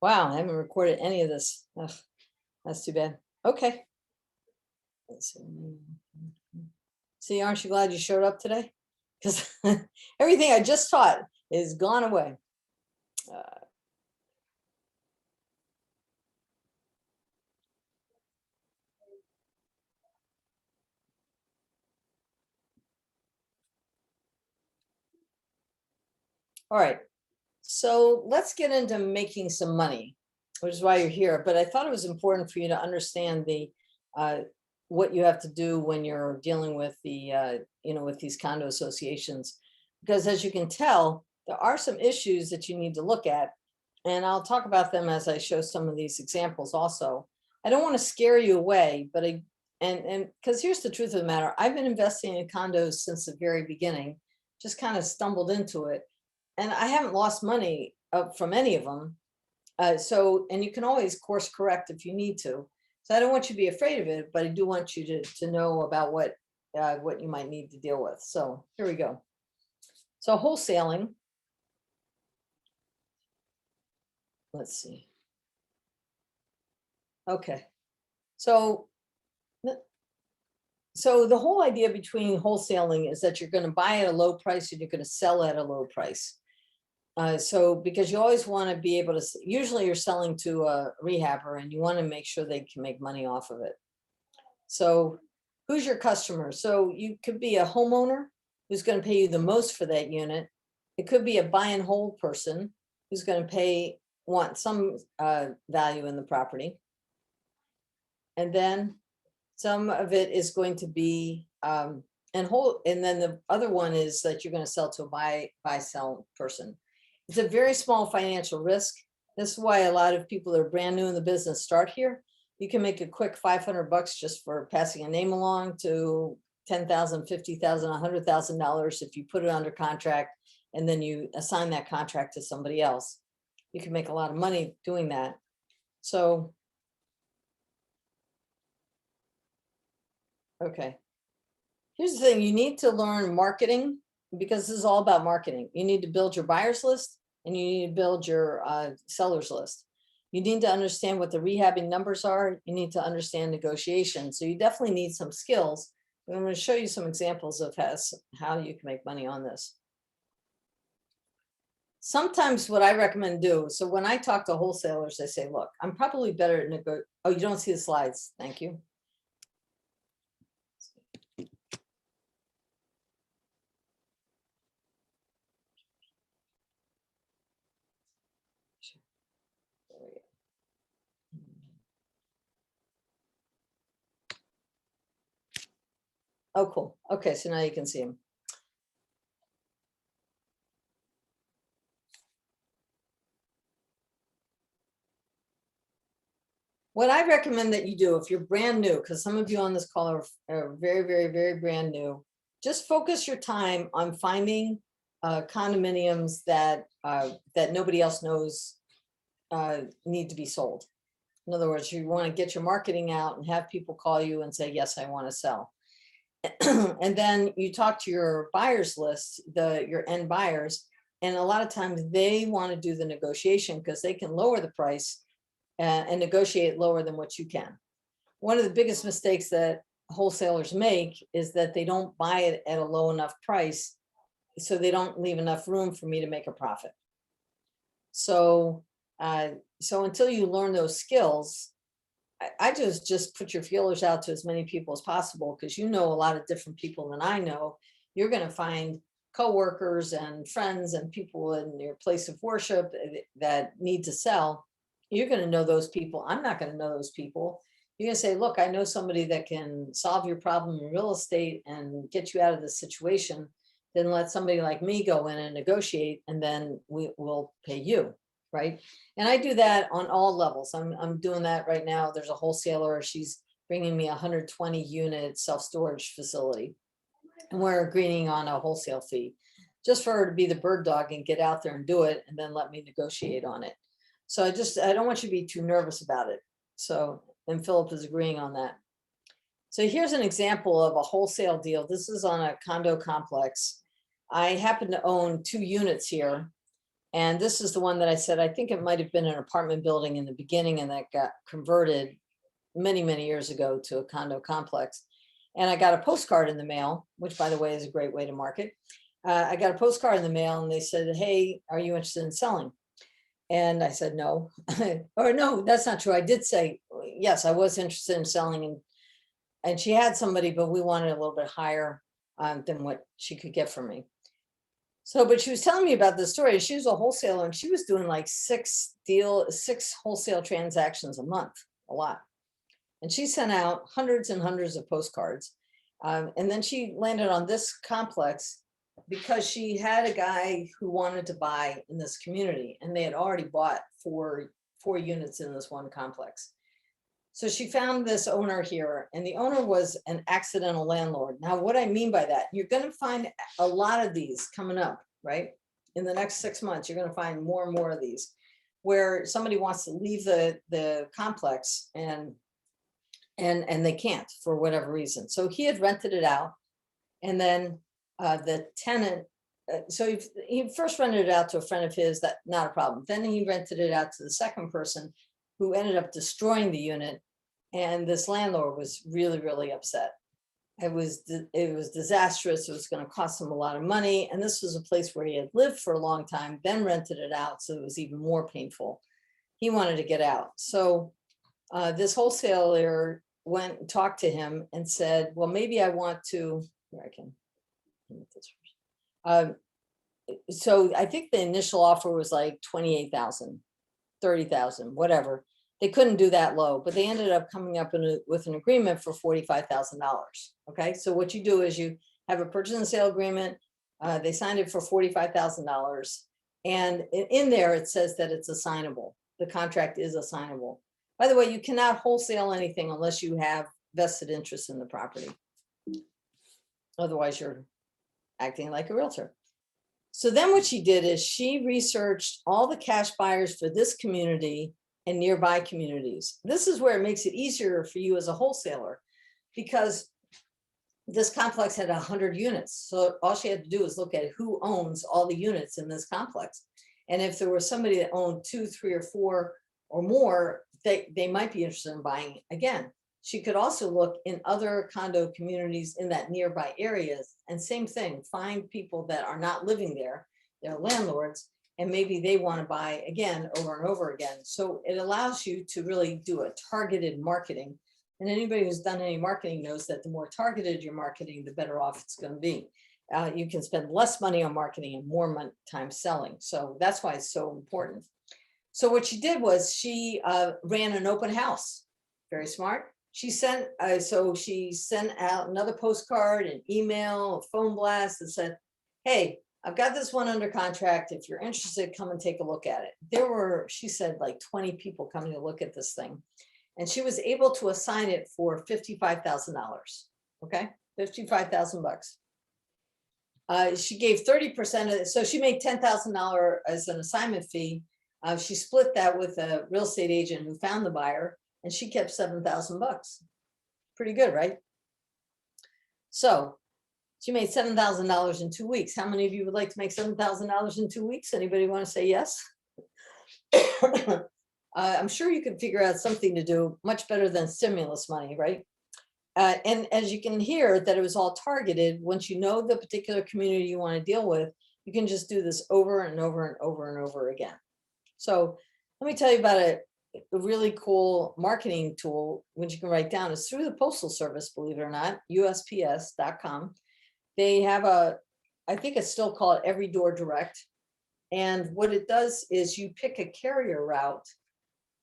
Wow, I haven't recorded any of this. Ugh, that's too bad. Okay. Let's see. See, aren't you glad you showed up today? Because everything I just taught is gone away. Uh, all right. So let's get into making some money, which is why you're here. But I thought it was important for you to understand the uh, what you have to do when you're dealing with the with these condo associations, because as you can tell, there are some issues that you need to look at, and I'll talk about them as I show some of these examples. Also, I don't want to scare you away, but and because here's the truth of the matter, I've been investing in condos since the very beginning, just kind of stumbled into it, and I haven't lost money from any of them. And you can always course correct if you need to. So I don't want you to be afraid of it, but I do want you to know about what you might need to deal with. So here we go. So wholesaling. Let's see. Okay. So so the whole idea between wholesaling is that you're going to buy at a low price and you're going to sell at a low price. So because you always want to be able to, usually you're selling to a rehabber and you want to make sure they can make money off of it. So who's your customer? So you could be a homeowner who's going to pay you the most for that unit. It could be a buy and hold person who's going to want some value in the property. And then some of it is going to be and then the other one is that you're going to sell to a buy sell person. It's a very small financial risk. This is why a lot of people that are brand new in the business start here. You can make a quick 500 bucks just for passing a name along to 10,000, 50,000, $100,000 if you put it under contract and then you assign that contract to somebody else. You can make a lot of money doing that. So, okay. Here's the thing, you need to learn marketing because this is all about marketing. You need to build your buyers list and you need to build your sellers list. You need to understand what the rehabbing numbers are. You need to understand negotiation. So you definitely need some skills. I'm going to show you some examples of how you can make money on this. Sometimes what I recommend do, so when I talk to wholesalers, I say, look, I'm probably better at oh, you don't see the slides. Thank you. Oh, cool. Okay, so now you can see them. What I recommend that you do if you're brand new, because some of you on this call are very, very, very brand new, just focus your time on finding condominiums that nobody else knows need to be sold. In other words, you want to get your marketing out and have people call you and say, yes, I want to sell. And then you talk to your buyers list, your end buyers, and a lot of times they want to do the negotiation because they can lower the price and negotiate lower than what you can. One of the biggest mistakes that wholesalers make is that they don't buy it at a low enough price, so they don't leave enough room for me to make a profit. So until you learn those skills, I just put your feelers out to as many people as possible, because you know a lot of different people than I know. You're going to find coworkers and friends and people in your place of worship that need to sell. You're going to know those people. I'm not going to know those people. You're going to say, look, I know somebody that can solve your problem in real estate and get you out of this situation. Then let somebody like me go in and negotiate, and then we will pay you. Right. And I do that on all levels. I'm doing that right now. There's a wholesaler. She's bringing me a 120 unit self-storage facility, and we're agreeing on a wholesale fee just for her to be the bird dog and get out there and do it, and then let me negotiate on it. So I don't want you to be too nervous about it. So, and Philip is agreeing on that. So here's an example of a wholesale deal. This is on a condo complex. I happen to own 2 units here. And this is the one that I said, I think it might have been an apartment building in the beginning and that got converted many, many years ago to a condo complex. And I got a postcard in the mail, which by the way, is a great way to market. I got a postcard in the mail and they said, hey, are you interested in selling? And I said, no, or no, that's not true. I did say, yes, I was interested in selling, and she had somebody, but we wanted a little bit higher than what she could get from me. So, but she was telling me about this story. She was a wholesaler and she was doing like six wholesale transactions a month, a lot. And she sent out hundreds and hundreds of postcards. And then she landed on this complex because she had a guy who wanted to buy in this community and they had already bought four units in this one complex. So she found this owner here, and the owner was an accidental landlord. Now, what I mean by that, you're going to find a lot of these coming up, right? In the next 6 months, you're going to find more and more of these where somebody wants to leave the complex and they can't for whatever reason. So he had rented it out, and then the tenant, so he first rented it out to a friend of his, that not a problem. Then he rented it out to the second person who ended up destroying the unit. And this landlord was really, really upset. It was disastrous. It was going to cost him a lot of money. And this was a place where he had lived for a long time, then rented it out. So it was even more painful. He wanted to get out. So this wholesaler went and talked to him and said, well, maybe I want to, here I can get this first. So I think the initial offer was like 28,000, 30,000, whatever. They couldn't do that low, but they ended up coming up with an agreement for $45,000. Okay, so what you do is you have a purchase and sale agreement. They signed it for $45,000, and in there it says that it's assignable. The contract is assignable. By the way, you cannot wholesale anything unless you have vested interest in the property. Otherwise, you're acting like a realtor. So then what she did is she researched all the cash buyers for this community and nearby communities. This is where it makes it easier for you as a wholesaler, because this complex had 100 units. So all she had to do was look at who owns all the units in this complex. And if there was somebody that owned 2, 3, or 4 or more, they might be interested in buying again. She could also look in other condo communities in that nearby areas, and same thing, find people that are not living there, they're landlords, and maybe they want to buy again over and over again. So it allows you to really do a targeted marketing. And anybody who's done any marketing knows that the more targeted your marketing, the better off it's going to be. You can spend less money on marketing and more time selling. So that's why it's so important. So what she did was she ran an open house. Very smart. She sent out another postcard, an email, a phone blast that said, hey, I've got this one under contract. If you're interested, come and take a look at it. There were, she said, like 20 people coming to look at this thing. And she was able to assign it for $55,000. Okay, 55,000 bucks. She gave 30% of it. So she made $10,000 as an assignment fee. She split that with a real estate agent who found the buyer, and she kept 7,000 bucks. Pretty good, right? So she made $7,000 in 2 weeks. How many of you would like to make $7,000 in 2 weeks? Anybody want to say yes? I'm sure you could figure out something to do much better than stimulus money, right? And as you can hear that it was all targeted. Once you know the particular community you want to deal with, you can just do this over and over and over and over again. So let me tell you about a really cool marketing tool, which you can write down. It's through the Postal Service, believe it or not, USPS.com. They have I think it's still called Every Door Direct. And what it does is you pick a carrier route,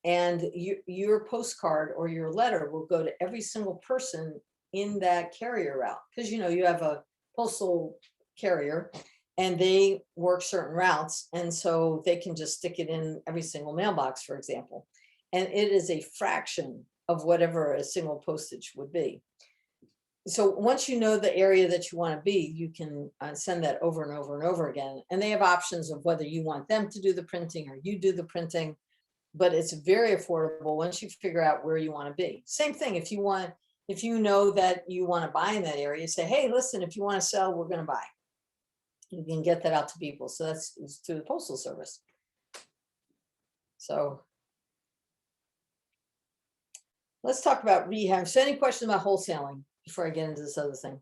and your postcard or your letter will go to every single person in that carrier route. Because, you know, you have a postal carrier and they work certain routes. And so they can just stick it in every single mailbox, for example. And it is a fraction of whatever a single postage would be. So once you know the area that you want to be, you can send that over and over and over again. And they have options of whether you want them to do the printing or you do the printing. But it's very affordable once you figure out where you want to be. Same thing, if you know that you want to buy in that area, you say, hey, listen, if you want to sell, we're going to buy. you can get that out to people. So that's it's through the Postal Service. So let's talk about rehab. So any questions about wholesaling before I get into this other thing?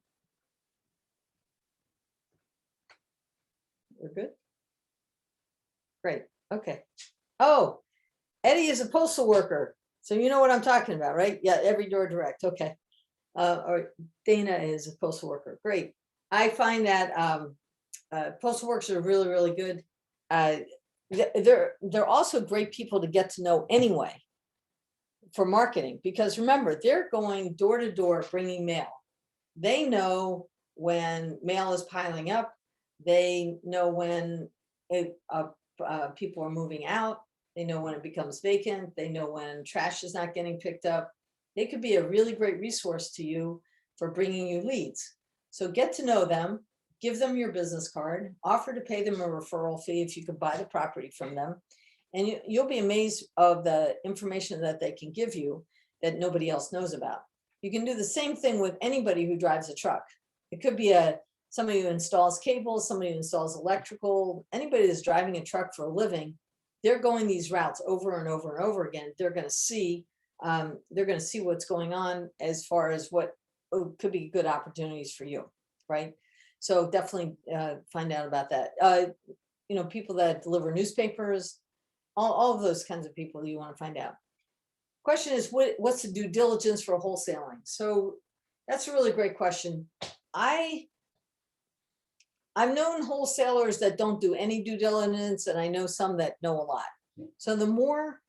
We're good? Great, okay. Oh, Eddie is a postal worker. So you know what I'm talking about, right? Yeah, every door direct, okay. Or Dana is a postal worker, great. I find that postal workers are really, really good. They're also great people to get to know anyway for marketing, because remember, they're going door to door bringing mail. They know when mail is piling up. They know when people are moving out. They know when it becomes vacant. They know when trash is not getting picked up. They could be a really great resource to you for bringing you leads. So get to know them, give them your business card, offer to pay them a referral fee if you could buy the property from them. And you'll be amazed of the information that they can give you that nobody else knows about. You can do the same thing with anybody who drives a truck. It could be somebody who installs cables, somebody who installs electrical, anybody that's driving a truck for a living. They're going these routes over and over and over again. They're going to see what's going on as far as what could be good opportunities for you, right? So definitely find out about that. You know, people that deliver newspapers, all of those kinds of people you want to find out. Question is, what's the due diligence for wholesaling? So that's a really great question. I've known wholesalers that don't do any due diligence, and I know some that know a lot. So the more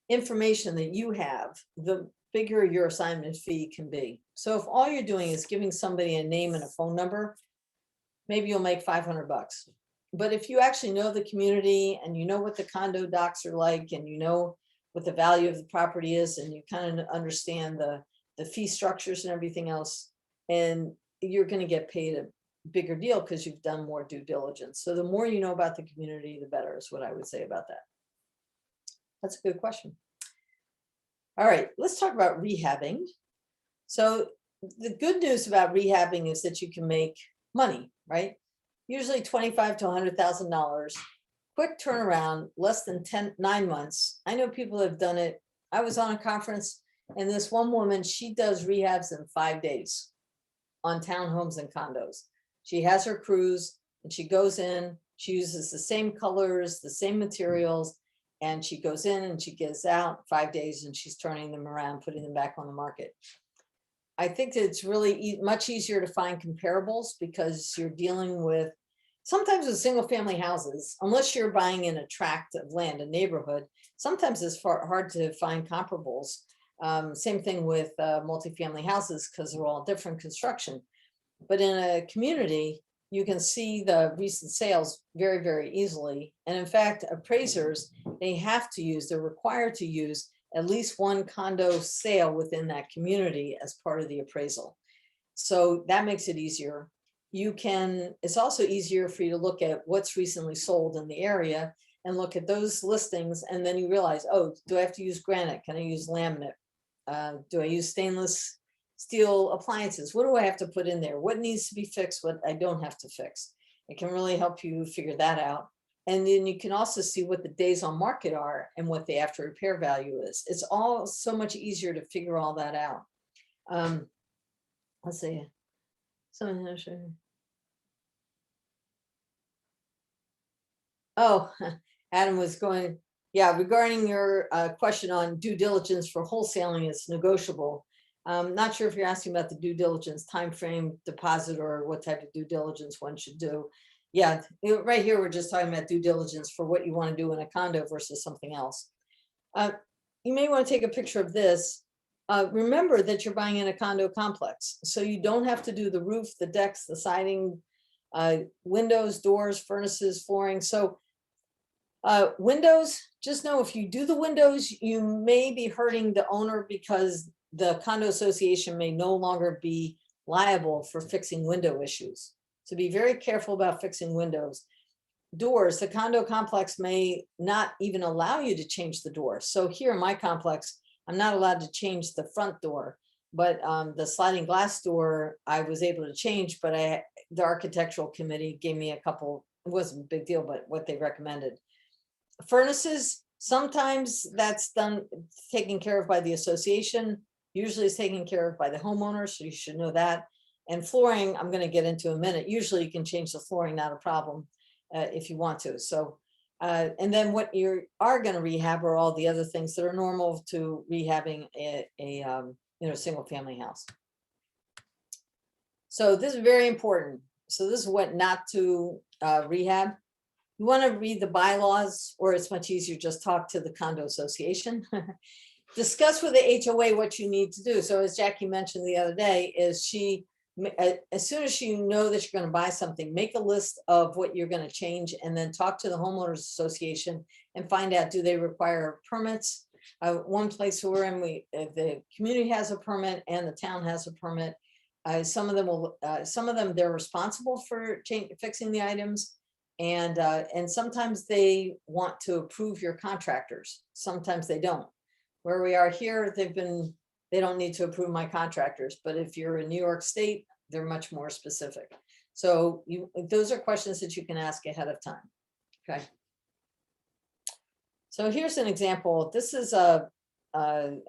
information that you have, the bigger your assignment fee can be. So if all you're doing is giving somebody a name and a phone number, maybe you'll make $500. But if you actually know the community and you know what the condo docs are like, and you know what the value of the property is, and you kind of understand the fee structures and everything else, and you're going to get paid a bigger deal because you've done more due diligence. So the more you know about the community, the better is what I would say about that. That's a good question. All right, let's talk about rehabbing. So the good news about rehabbing is that you can make money, right? Usually $25,000 to $100,000, quick turnaround, less than 9 months. I know people have done it. I was on a conference, and this one woman, she does rehabs in 5 days on townhomes and condos. She has her crews, and she goes in, she uses the same colors, the same materials, and she goes in and she gets out 5 days, and she's turning them around, putting them back on the market. I think that it's really much easier to find comparables because you're dealing with, sometimes with single family houses, unless you're buying in a tract of land, a neighborhood, sometimes it's hard to find comparables. Same thing with multifamily houses because they're all different construction. But in a community, you can see the recent sales very, very easily. And in fact, appraisers, they're required to use at least one condo sale within that community as part of the appraisal. So that makes it easier. It's also easier for you to look at what's recently sold in the area and look at those listings. And then you realize, oh, do I have to use granite? Can I use laminate? Do I use stainless steel appliances? What do I have to put in there? What needs to be fixed? What I don't have to fix? It can really help you figure that out. And then you can also see what the days on market are and what the after repair value is. It's all so much easier to figure all that out. Let's see. Oh, Adam was going, yeah, regarding your question on due diligence for wholesaling, it's negotiable. Not sure if you're asking about the due diligence timeframe, deposit, or what type of due diligence one should do. Yeah, right here, we're just talking about due diligence for what you want to do in a condo versus something else. You may want to take a picture of this. Remember that you're buying in a condo complex, so you don't have to do the roof, the decks, the siding, windows, doors, furnaces, flooring. So windows, just know if you do the windows, you may be hurting the owner because the condo association may no longer be liable for fixing window issues. So be very careful about fixing windows. Doors, the condo complex may not even allow you to change the door. So here in my complex, I'm not allowed to change the front door, but the sliding glass door I was able to change, but the architectural committee gave me a couple, it wasn't a big deal, but what they recommended. Furnaces, sometimes that's done, taken care of by the association, usually it's taken care of by the homeowner, so you should know that. And flooring, I'm going to get into in a minute. Usually you can change the flooring, not a problem, if you want to. So, and then what you are going to rehab are all the other things that are normal to rehabbing a single family house. So this is very important. So this is what not to rehab. You want to read the bylaws, or it's much easier, just talk to the condo association. Discuss with the HOA what you need to do. So as Jackie mentioned the other day, is as soon as you know that you're going to buy something, make a list of what you're going to change, and then talk to the homeowners association and find out, do they require permits? One place we're in, the community has a permit and the town has a permit. Some of them they're responsible for fixing the items, and sometimes they want to approve your contractors. Sometimes they don't. Where we are here, they don't need to approve my contractors, but if you're in New York State, they're much more specific. So those are questions that you can ask ahead of time. Okay. So here's an example. This is a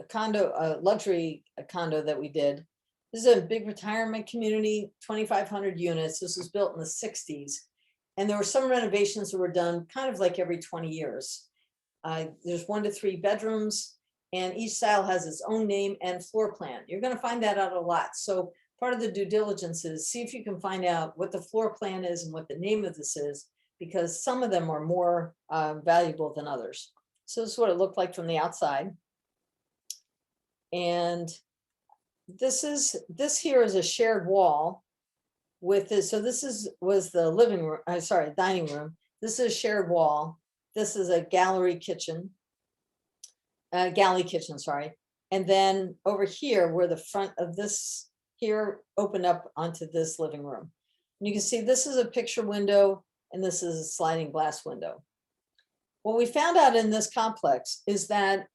condo, a luxury condo that we did. This is a big retirement community, 2,500 units. This was built in the 60s. And there were some renovations that were done kind of like every 20 years. There's 1 to 3 bedrooms, and each style has its own name and floor plan. You're going to find that out a lot. So part of the due diligence is see if you can find out what the floor plan is and what the name of this is, because some of them are more valuable than others. So this is what it looked like from the outside. And this here is a shared wall with this. So this was the living room, dining room. This is a shared wall. This is a galley kitchen, sorry. And then over here, where the front of this here opened up onto this living room. And you can see this is a picture window and this is a sliding glass window. What we found out in this complex is that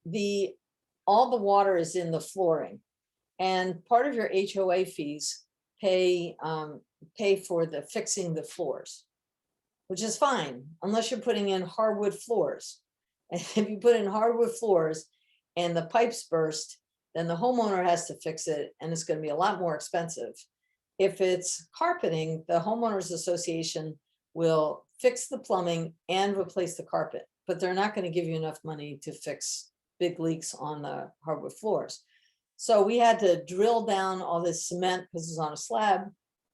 all the water is in the flooring, and part of your HOA fees pay for the fixing the floors, which is fine unless you're putting in hardwood floors. And if you put in hardwood floors and the pipes burst, then the homeowner has to fix it, and it's going to be a lot more expensive. If it's carpeting, the homeowners association will fix the plumbing and replace the carpet, but they're not going to give you enough money to fix big leaks on the hardwood floors. So we had to drill down all this cement because it's on a slab.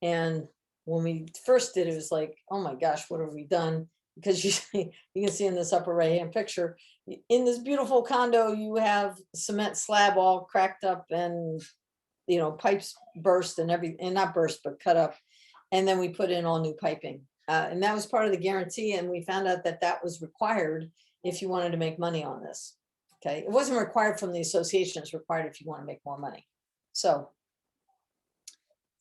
And when we first did it, it was like, oh my gosh, what have we done? Because you can see in this upper right hand picture, in this beautiful condo, you have cement slab all cracked up, and pipes burst and everything, not burst, but cut up. And then we put in all new piping. And that was part of the guarantee. And we found out that that was required if you wanted to make money on this. Okay, it wasn't required from the association, it's required if you want to make more money. So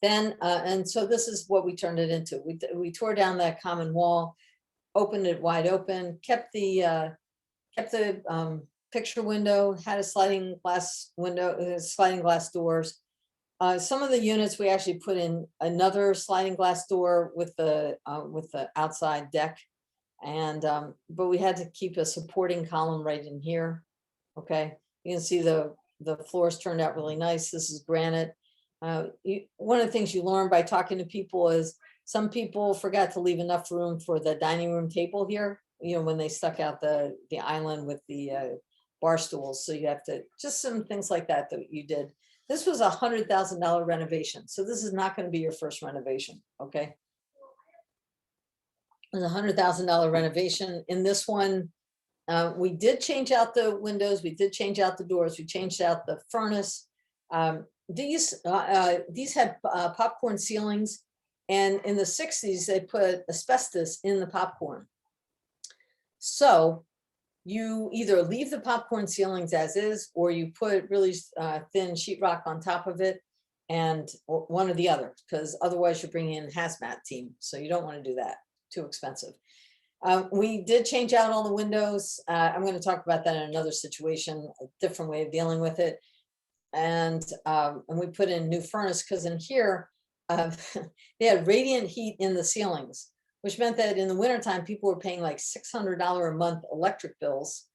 then, and so this is what we turned it into. We tore down that common wall, opened it wide open, kept the picture window, had a sliding glass window, sliding glass doors. Some of the units we actually put in another sliding glass door with the outside deck, and but we had to keep a supporting column right in here. Okay, you can see the floors turned out really nice. This is granite. One of the things you learn by talking to people is some people forgot to leave enough room for the dining room table here, when they stuck out the island with the bar stools. So you have to, just some things like that you did. This was $100,000 renovation. So this is not going to be your first renovation. Okay. It was $100,000 renovation. In this one, we did change out the windows. We did change out the doors. We changed out the furnace. These had popcorn ceilings, and in the 60s, they put asbestos in the popcorn. So you either leave the popcorn ceilings as is, or you put really thin sheetrock on top of it, and one or the other, because otherwise you're bringing in a hazmat team. So you don't want to do that. Too expensive. We did change out all the windows. I'm going to talk about that in another situation, a different way of dealing with it. And we put in new furnace, because in here, uh, they had radiant heat in the ceilings, which meant that in the wintertime, people were paying like $600 a month electric bills.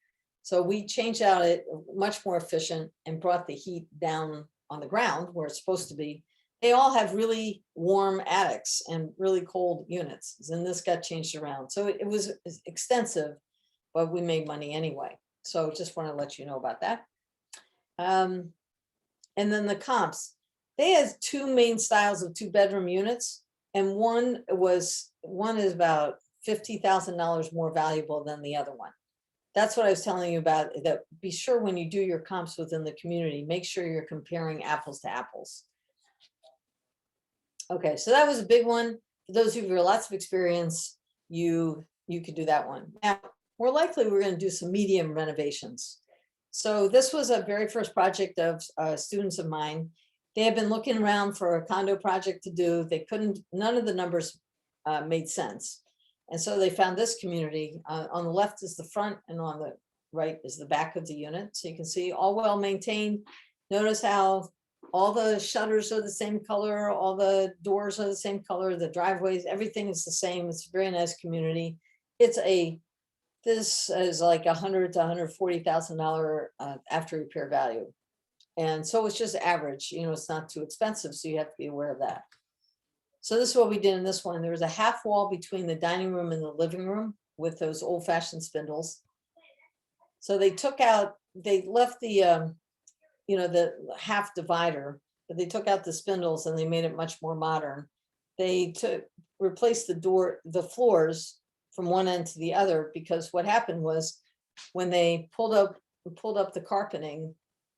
So we changed out it much more efficient and brought the heat down on the ground where it's supposed to be. They all have really warm attics and really cold units, and this got changed around. So it was extensive, but we made money anyway. So just want to let you know about that. And then the comps, they had two main styles of 2-bedroom units, and one is about $50,000 more valuable than the other one. That's what I was telling you about, that be sure when you do your comps within the community, make sure you're comparing apples to apples. Okay, so that was a big one. For those of you who have lots of experience, you could do that one. Now, more likely we're going to do some medium renovations. So this was a very first project of students of mine. They had been looking around for a condo project to do. They couldn't, none of the numbers made sense. And so they found this community. On the left is the front and on the right is the back of the unit. So you can see all well maintained. Notice how all the shutters are the same color, all the doors are the same color, the driveways, everything is the same. It's a very nice community. This is like $100,000 to $140,000 after repair value. And so it's just average, it's not too expensive. So you have to be aware of that. So this is what we did in this one. There was a half wall between the dining room and the living room with those old fashioned spindles. So they left the, the half divider, but they took out the spindles and they made it much more modern. They replaced the floors from one end to the other, because what happened was when they pulled up the carpeting,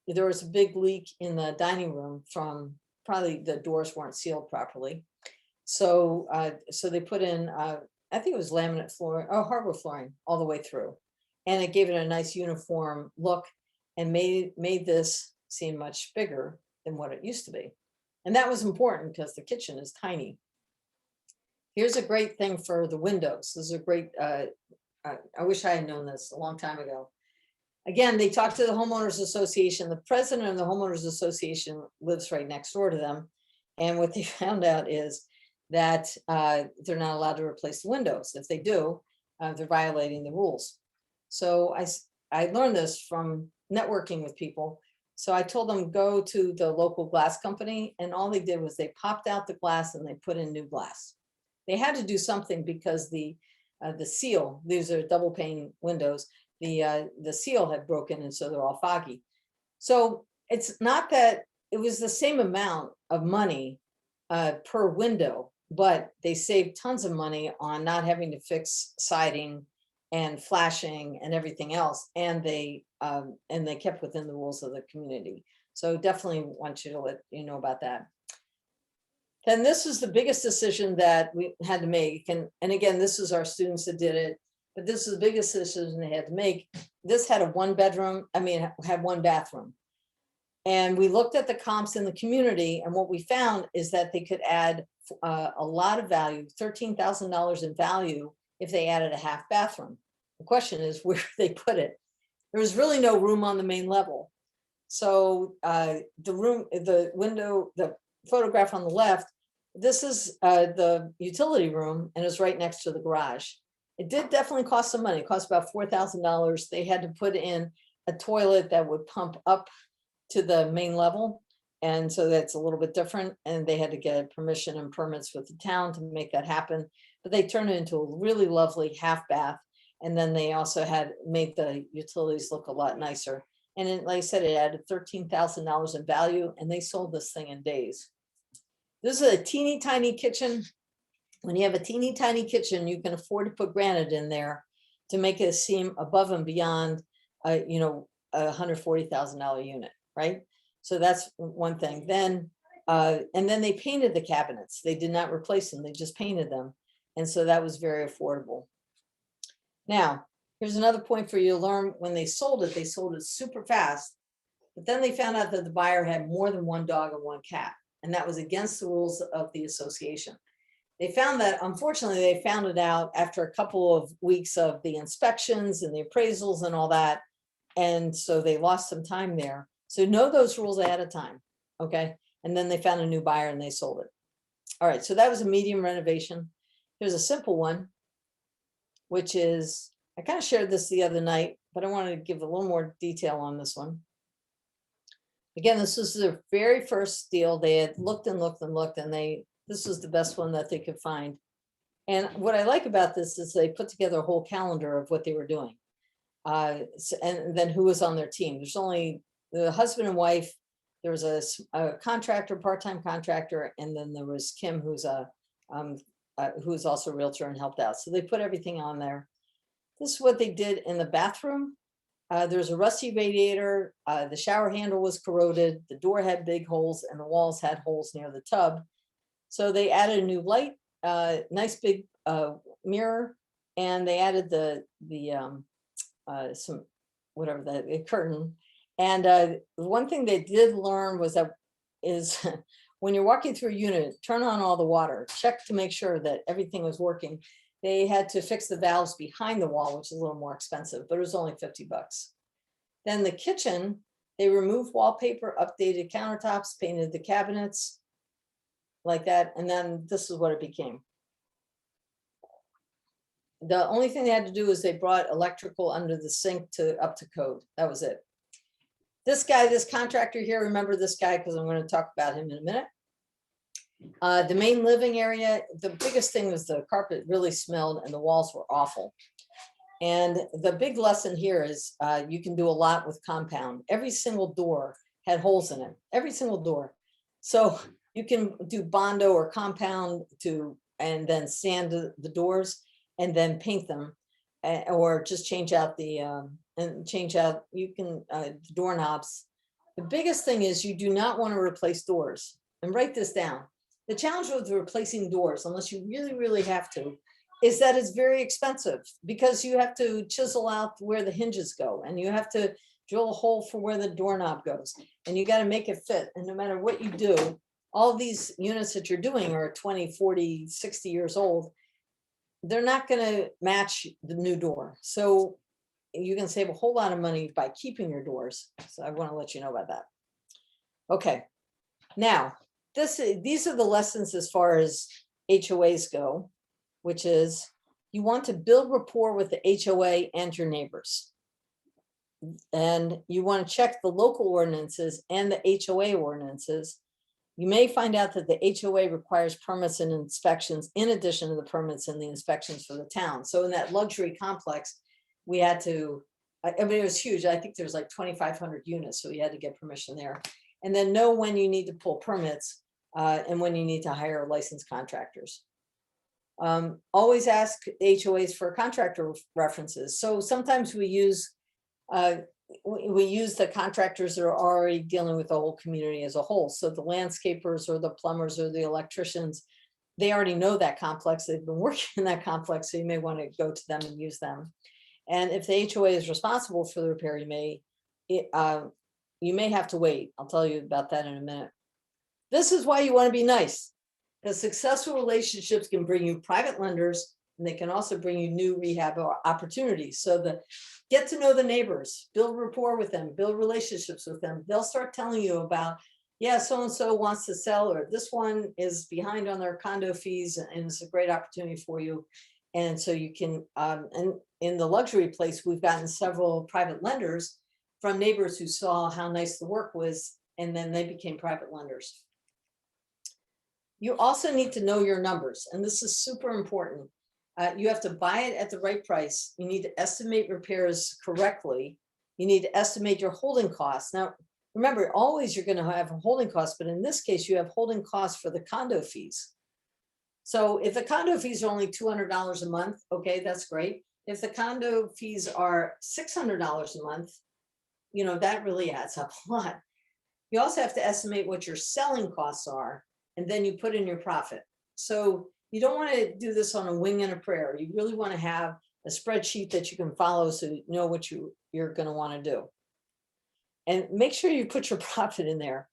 there was a big leak in the dining room from probably the doors weren't sealed properly. So they put in, I think it was laminate flooring or hardwood flooring all the way through, and it gave it a nice uniform look and made this seem much bigger than what it used to be. And that was important because the kitchen is tiny. Here's a great thing for the windows. This is a great, I wish I had known this a long time ago. Again, they talked to the homeowners association. The president of the homeowners association lives right next door to them. And what they found out is that they're not allowed to replace the windows. If they do, they're violating the rules. So I learned this from networking with people. So I told them, go to the local glass company, and all they did was they popped out the glass and they put in new glass. They had to do something because the seal, these are double pane windows, the seal had broken, and so they're all foggy. So it's not that it was the same amount of money per window, but they saved tons of money on not having to fix siding and flashing and everything else, and they kept within the rules of the community. So definitely want you to let you know about that. Then this is the biggest decision that we had to make, and again, this is our students that did it, but this is the biggest decision they had to make. This had a had one bathroom. And we looked at the comps in the community, and what we found is that they could add a lot of value, $13,000 in value, if they added a half bathroom. The question is where they put it. There was really no room on the main level. So the photograph on the left, this is the utility room, and it's right next to the garage. It did definitely cost some money. It cost about $4,000. They had to put in a toilet that would pump up to the main level. And so that's a little bit different. And they had to get permission and permits with the town to make that happen. But they turned it into a really lovely half bath. And then they also had made the utilities look a lot nicer. And then, like I said, it added $13,000 in value, and they sold this thing in days. This is a teeny tiny kitchen. When you have a teeny tiny kitchen, you can afford to put granite in there to make it seem above and beyond, a $140,000 unit, right? So that's one thing. Then, and then they painted the cabinets. They did not replace them. They just painted them. And so that was very affordable. Now, here's another point for you to learn. When they sold it super fast. But then they found out that the buyer had more than one dog and one cat. And that was against the rules of the association. They found that, unfortunately, they found it out after a couple of weeks of the inspections and the appraisals and all that. And so they lost some time there. So know those rules ahead of time, okay? And then they found a new buyer and they sold it. All right, so that was a medium renovation. Here's a simple one, which is, I kind of shared this the other night, but I wanted to give a little more detail on this one. Again, this was their very first deal. They had looked and looked and looked, and this was the best one that they could find. And what I like about this is they put together a whole calendar of what they were doing. And then who was on their team. There's only the husband and wife. There was a contractor, part-time contractor, and then there was Kim, who's also a realtor and helped out. So they put everything on there. This is what they did in the bathroom. There's a rusty radiator. The shower handle was corroded. The door had big holes, and the walls had holes near the tub. So they added a new light, nice big mirror, and they added the curtain. And one thing they did learn was that when you're walking through a unit, turn on all the water, check to make sure that everything was working. They had to fix the valves behind the wall, which is a little more expensive, but it was only $50. Then the kitchen, they removed wallpaper, updated countertops, painted the cabinets like that. And then this is what it became. The only thing they had to do is they brought electrical under the sink up to code. That was it. This guy, this contractor here, remember this guy because I'm going to talk about him in a minute. The main living area, the biggest thing was the carpet really smelled and the walls were awful. And the big lesson here is you can do a lot with compound. Every single door had holes in it, every single door. So you can do Bondo or compound and then sand the doors and then paint them, or just change out the doorknobs. The biggest thing is you do not want to replace doors. And write this down. The challenge with replacing doors, unless you really, really have to, is that it's very expensive because you have to chisel out where the hinges go and you have to drill a hole for where the doorknob goes and you got to make it fit. And no matter what you do, all of these units that you're doing are 20, 40, 60 years old. They're not going to match the new door. So you can save a whole lot of money by keeping your doors. So I want to let you know about that. Okay. Now, these are the lessons as far as HOAs go, which is you want to build rapport with the HOA and your neighbors. And you want to check the local ordinances and the HOA ordinances. You may find out that the HOA requires permits and inspections in addition to the permits and the inspections for the town. So in that luxury complex, we had to, I mean, it was huge. I think there's like 2,500 units, so we had to get permission there. And then know when you need to pull permits and when you need to hire licensed contractors. Always ask HOAs for contractor references. So sometimes we use the contractors that are already dealing with the whole community as a whole. So the landscapers or the plumbers or the electricians, they already know that complex. They've been working in that complex, so you may want to go to them and use them. And if the HOA is responsible for the repair, you may have to wait. I'll tell you about that in a minute. This is why you want to be nice, because successful relationships can bring you private lenders, and they can also bring you new rehab opportunities. So get to know the neighbors, build rapport with them, build relationships with them. They'll start telling you about, yeah, so-and-so wants to sell, or this one is behind on their condo fees, and it's a great opportunity for you. And so you can, and in the luxury place, we've gotten several private lenders from neighbors who saw how nice the work was, and then they became private lenders. You also need to know your numbers, and this is super important. You have to buy it at the right price. You need to estimate repairs correctly. You need to estimate your holding costs. Now, remember, always you're going to have a holding cost, but in this case, you have holding costs for the condo fees. So if the condo fees are only $200 a month, okay, that's great. If the condo fees are $600 a month, you know, that really adds up a lot. You also have to estimate what your selling costs are, and then you put in your profit. So you don't want to do this on a wing and a prayer. You really want to have a spreadsheet that you can follow so you know what you're going to want to do. And make sure you put your profit in there.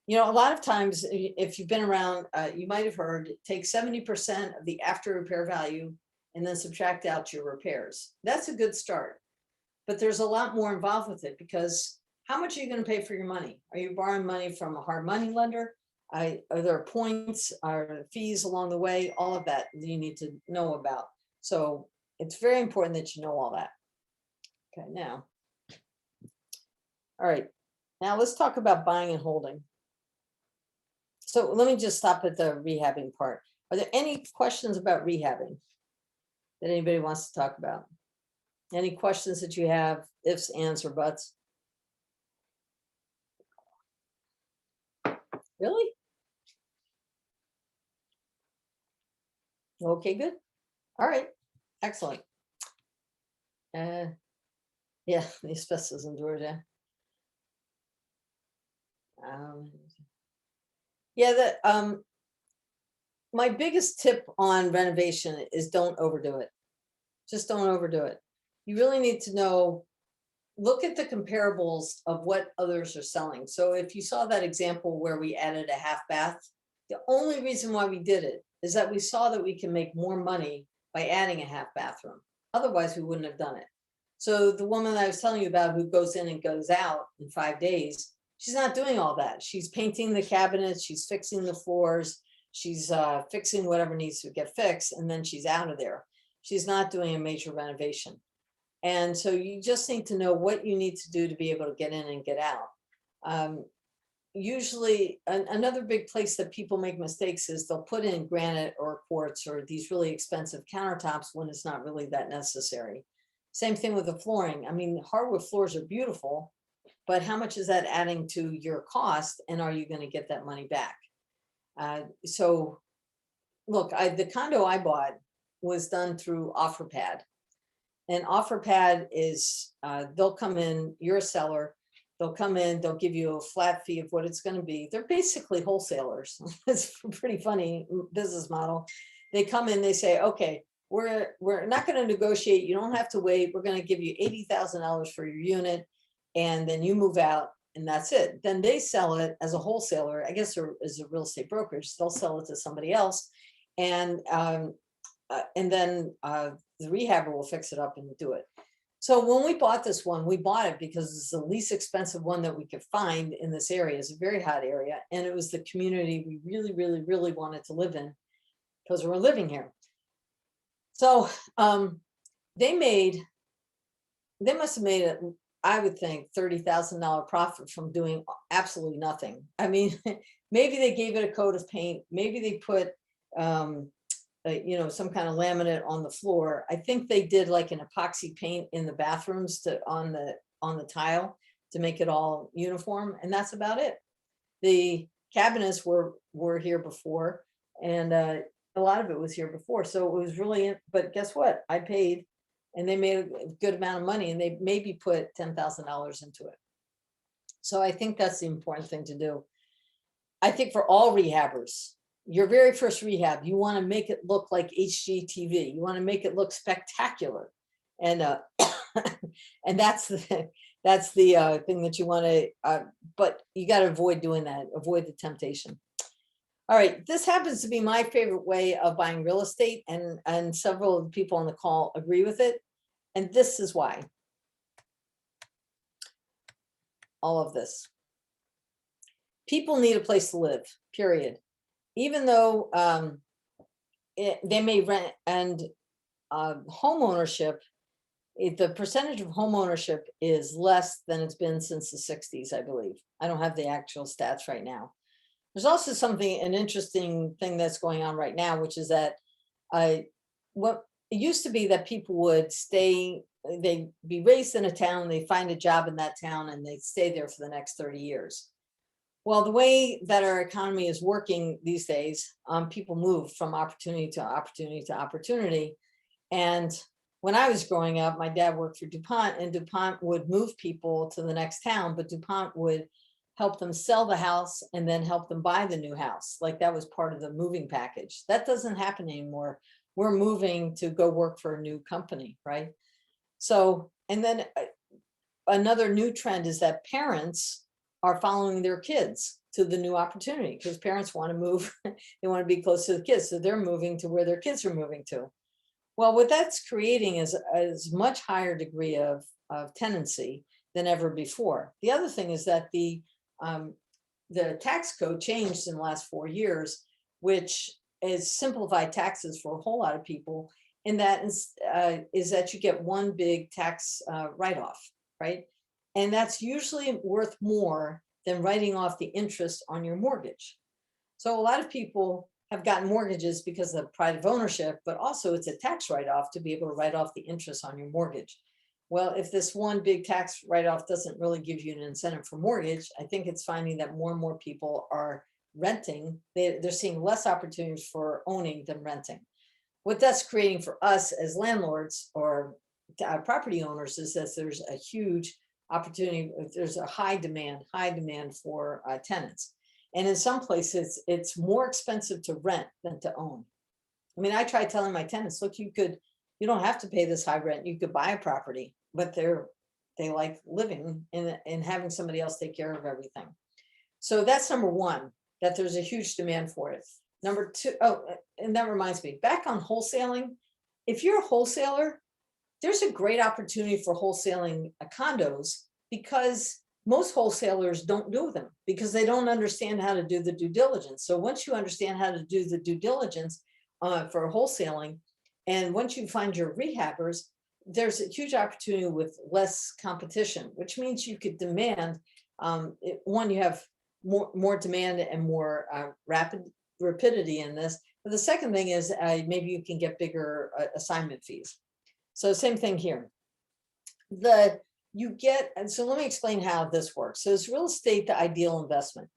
You know, a lot of times, if you've been around, you might have heard, take 70% of the after repair value and then subtract out your repairs. That's a good start. But there's a lot more involved with it, because how much are you going to pay for your money? Are you borrowing money from a hard money lender? Are there points, are fees along the way, all of that you need to know about. So it's very important that you know all that. Okay, now. All right, now let's talk about buying and holding. So let me just stop at the rehabbing part. Are there any questions about rehabbing that anybody wants to talk about? Any questions that you have, ifs, ands, or buts? Really? Okay, good. All right, excellent. Yeah, the asbestos in Georgia. Yeah, my biggest tip on renovation is don't overdo it. Just don't overdo it. You really need to know, look at the comparables of what others are selling. So if you saw that example where we added a half bath, the only reason why we did it is that we saw that we can make more money by adding a half bathroom. Otherwise, we wouldn't have done it. So the woman I was telling you about who goes in and goes out in 5 days, she's not doing all that. She's painting the cabinets, she's fixing the floors, she's fixing whatever needs to get fixed, and then she's out of there. She's not doing a major renovation. And so you just need to know what you need to do to be able to get in and get out. Usually another big place that people make mistakes is they'll put in granite or quartz or these really expensive countertops when it's not really that necessary. Same thing with the flooring. I mean, hardwood floors are beautiful, but how much is that adding to your cost, and are you going to get that money back? So look, the condo I bought was done through OfferPad. And OfferPad is, they'll come in, you're a seller, they'll come in, they'll give you a flat fee of what it's going to be. They're basically wholesalers. It's a pretty funny business model. They come in, they say, okay, we're not going to negotiate. You don't have to wait. We're going to give you $80,000 for your unit, and then you move out, and that's it. Then they sell it as a wholesaler, I guess, or as a real estate brokerage. They'll sell it to somebody else, and then the rehabber will fix it up and do it. So when we bought this one, we bought it because it's the least expensive one that we could find in this area. It's a very hot area, and it was the community we really, really, really wanted to live in because we're living here. So they must have made it, I would think, $30,000 profit from doing absolutely nothing. I mean, maybe they gave it a coat of paint, maybe they put some kind of laminate on the floor. I think they did like an epoxy paint in the bathrooms on the tile to make it all uniform, and that's about it. The cabinets were here before, and a lot of it was here before, so it was really. But guess what? I paid, and they made a good amount of money, and they maybe put $10,000 into it. So I think that's the important thing to do. I think for all rehabbers, your very first rehab, you want to make it look like HGTV. You want to make it look spectacular, and and that's the thing that you want to. But you got to avoid doing that. Avoid the temptation. All right, this happens to be my favorite way of buying real estate, and several of the people on the call agree with it, and this is why. All of this. People need a place to live. Period. Even though they may rent, and home ownership, the percentage of home ownership is less than it's been since the 60s, I believe. I don't have the actual stats right now. There's also an interesting thing that's going on right now, which is that what it used to be that people would stay, they'd be raised in a town, they find a job in that town, and they'd stay there for the next 30 years. Well, the way that our economy is working these days, people move from opportunity to opportunity to opportunity. And when I was growing up, my dad worked for DuPont, and DuPont would move people to the next town, but DuPont would help them sell the house and then help them buy the new house. Like that was part of the moving package. That doesn't happen anymore. We're moving to go work for a new company, right? So, and then another new trend is that parents are following their kids to the new opportunity, because parents want to move, they want to be close to the kids, so they're moving to where their kids are moving to. Well, what that's creating is a much higher degree of tenancy than ever before. The other thing is that the tax code changed in the last 4 years, which is simplified taxes for a whole lot of people. And that is that you get one big tax write-off, right? And that's usually worth more than writing off the interest on your mortgage. So a lot of people have gotten mortgages because of pride of ownership, but also it's a tax write-off to be able to write off the interest on your mortgage. Well, if this one big tax write-off doesn't really give you an incentive for mortgage, I think it's finding that more and more people are renting. They're seeing less opportunities for owning than renting. What that's creating for us as landlords or property owners is that there's a huge opportunity. There's a high demand for tenants. And in some places, it's more expensive to rent than to own. I mean, I try telling my tenants, look, you don't have to pay this high rent. You could buy a property, but they like living and having somebody else take care of everything. So that's number one, that there's a huge demand for it. Number two, oh, and that reminds me, back on wholesaling, if you're a wholesaler, there's a great opportunity for wholesaling condos because most wholesalers don't do them because they don't understand how to do the due diligence. So once you understand how to do the due diligence for wholesaling, and once you find your rehabbers, there's a huge opportunity with less competition, which means you could demand, one, you have more demand and more rapidity in this. But the second thing is maybe you can get bigger assignment fees. So same thing here. So let me explain how this works. So is real estate the ideal investment?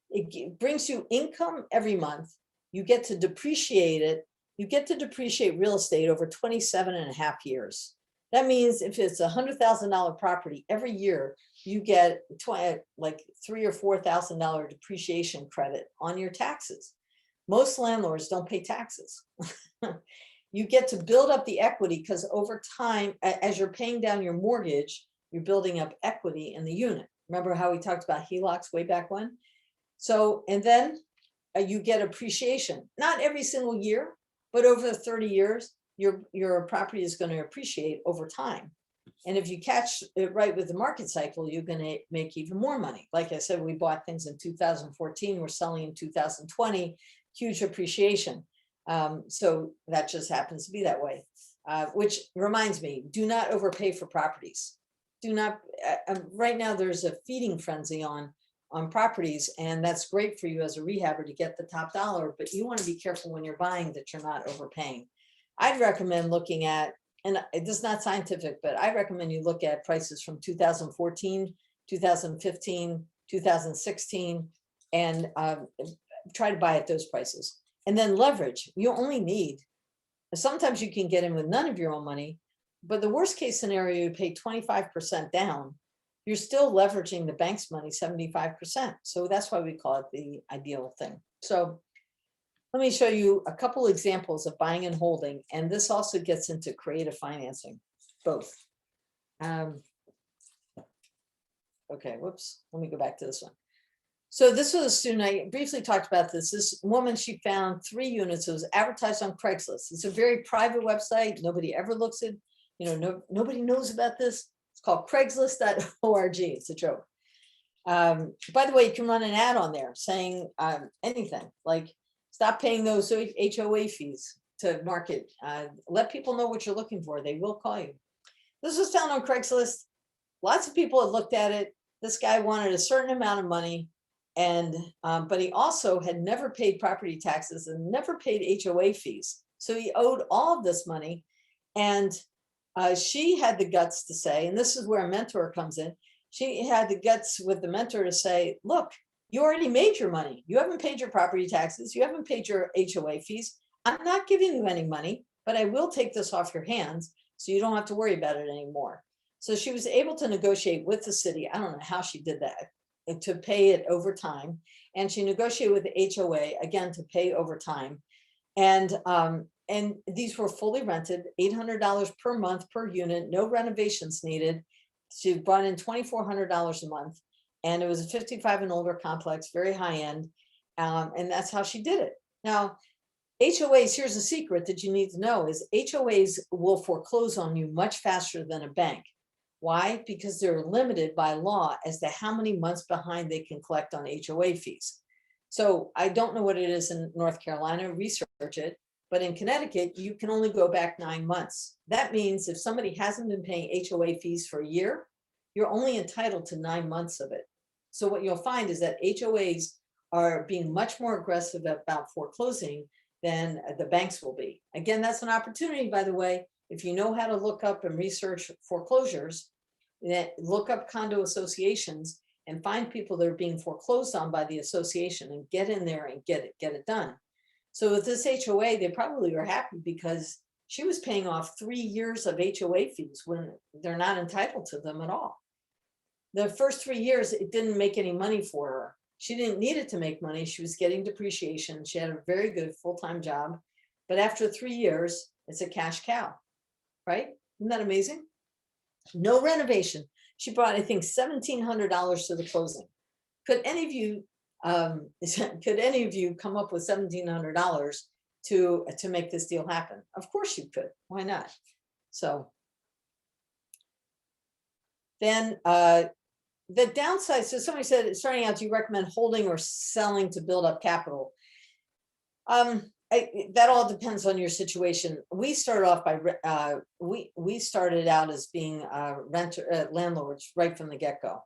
It brings you income every month. You get to depreciate it. You get to depreciate real estate over 27.5 years. That means if it's a $100,000 property every year, you get like $3,000 or $4,000 depreciation credit on your taxes. Most landlords don't pay taxes. You get to build up the equity because over time, as you're paying down your mortgage, you're building up equity in the unit. Remember how we talked about HELOCs way back when? So, and then you get appreciation, not every single year, but over the 30 years, your property is going to appreciate over time. And if you catch it right with the market cycle, you're going to make even more money. Like I said, we bought things in 2014, we're selling in 2020, huge appreciation. So that just happens to be that way, which reminds me, do not overpay for properties. Do not, right now there's a feeding frenzy on properties, and that's great for you as a rehabber to get the top dollar, but you want to be careful when you're buying that you're not overpaying. I'd recommend looking at, and this is not scientific, but I recommend you look at prices from 2014, 2015, 2016, and try to buy at those prices. And then leverage, you only need, sometimes you can get in with none of your own money, but the worst case scenario, you pay 25% down, you're still leveraging the bank's money 75%. So that's why we call it the ideal thing. So let me show you a couple examples of buying and holding, and this also gets into creative financing, both. Okay, whoops, let me go back to this one. So this was a student, I briefly talked about this. This woman, she found 3 units. It was advertised on Craigslist. It's a very private website. Nobody ever looks at, nobody knows about this. It's called Craigslist.org. It's a joke. By the way, you can run an ad on there saying anything like, stop paying those HOA fees to market. Let people know what you're looking for. They will call you. This was found on Craigslist. Lots of people had looked at it. This guy wanted a certain amount of money. And but he also had never paid property taxes and never paid HOA fees. So he owed all of this money. And she had the guts to say, and this is where a mentor comes in. She had the guts with the mentor to say, look, you already made your money. You haven't paid your property taxes. You haven't paid your HOA fees. I'm not giving you any money, but I will take this off your hands so you don't have to worry about it anymore. So she was able to negotiate with the city. I don't know how she did that, to pay it over time. And she negotiated with the HOA, again, to pay over time. And these were fully rented, $800 per month per unit, no renovations needed. She brought in $2,400 a month. And it was a 55 and older complex, very high end. And that's how she did it. Now, HOAs, here's a secret that you need to know, is HOAs will foreclose on you much faster than a bank. Why? Because they're limited by law as to how many months behind they can collect on HOA fees. So I don't know what it is in North Carolina, research it, but in Connecticut, you can only go back 9 months. That means if somebody hasn't been paying HOA fees for a year, you're only entitled to 9 months of it. So what you'll find is that HOAs are being much more aggressive about foreclosing than the banks will be. Again, that's an opportunity, by the way, if you know how to look up and research foreclosures, look up condo associations and find people that are being foreclosed on by the association and get in there and get it done. So with this HOA, they probably are happy because she was paying off 3 years of HOA fees when they're not entitled to them at all. The first 3 years, it didn't make any money for her. She didn't need it to make money. She was getting depreciation. She had a very good full-time job. But after 3 years, it's a cash cow, right? Isn't that amazing? No renovation. She brought, I think, $1,700 to the closing. Could any of you, come up with $1,700 to make this deal happen? Of course you could. Why not? So then the downside, so somebody said, starting out, do you recommend holding or selling to build up capital? That all depends on your situation. We started off by, we started out as being landlords right from the get-go.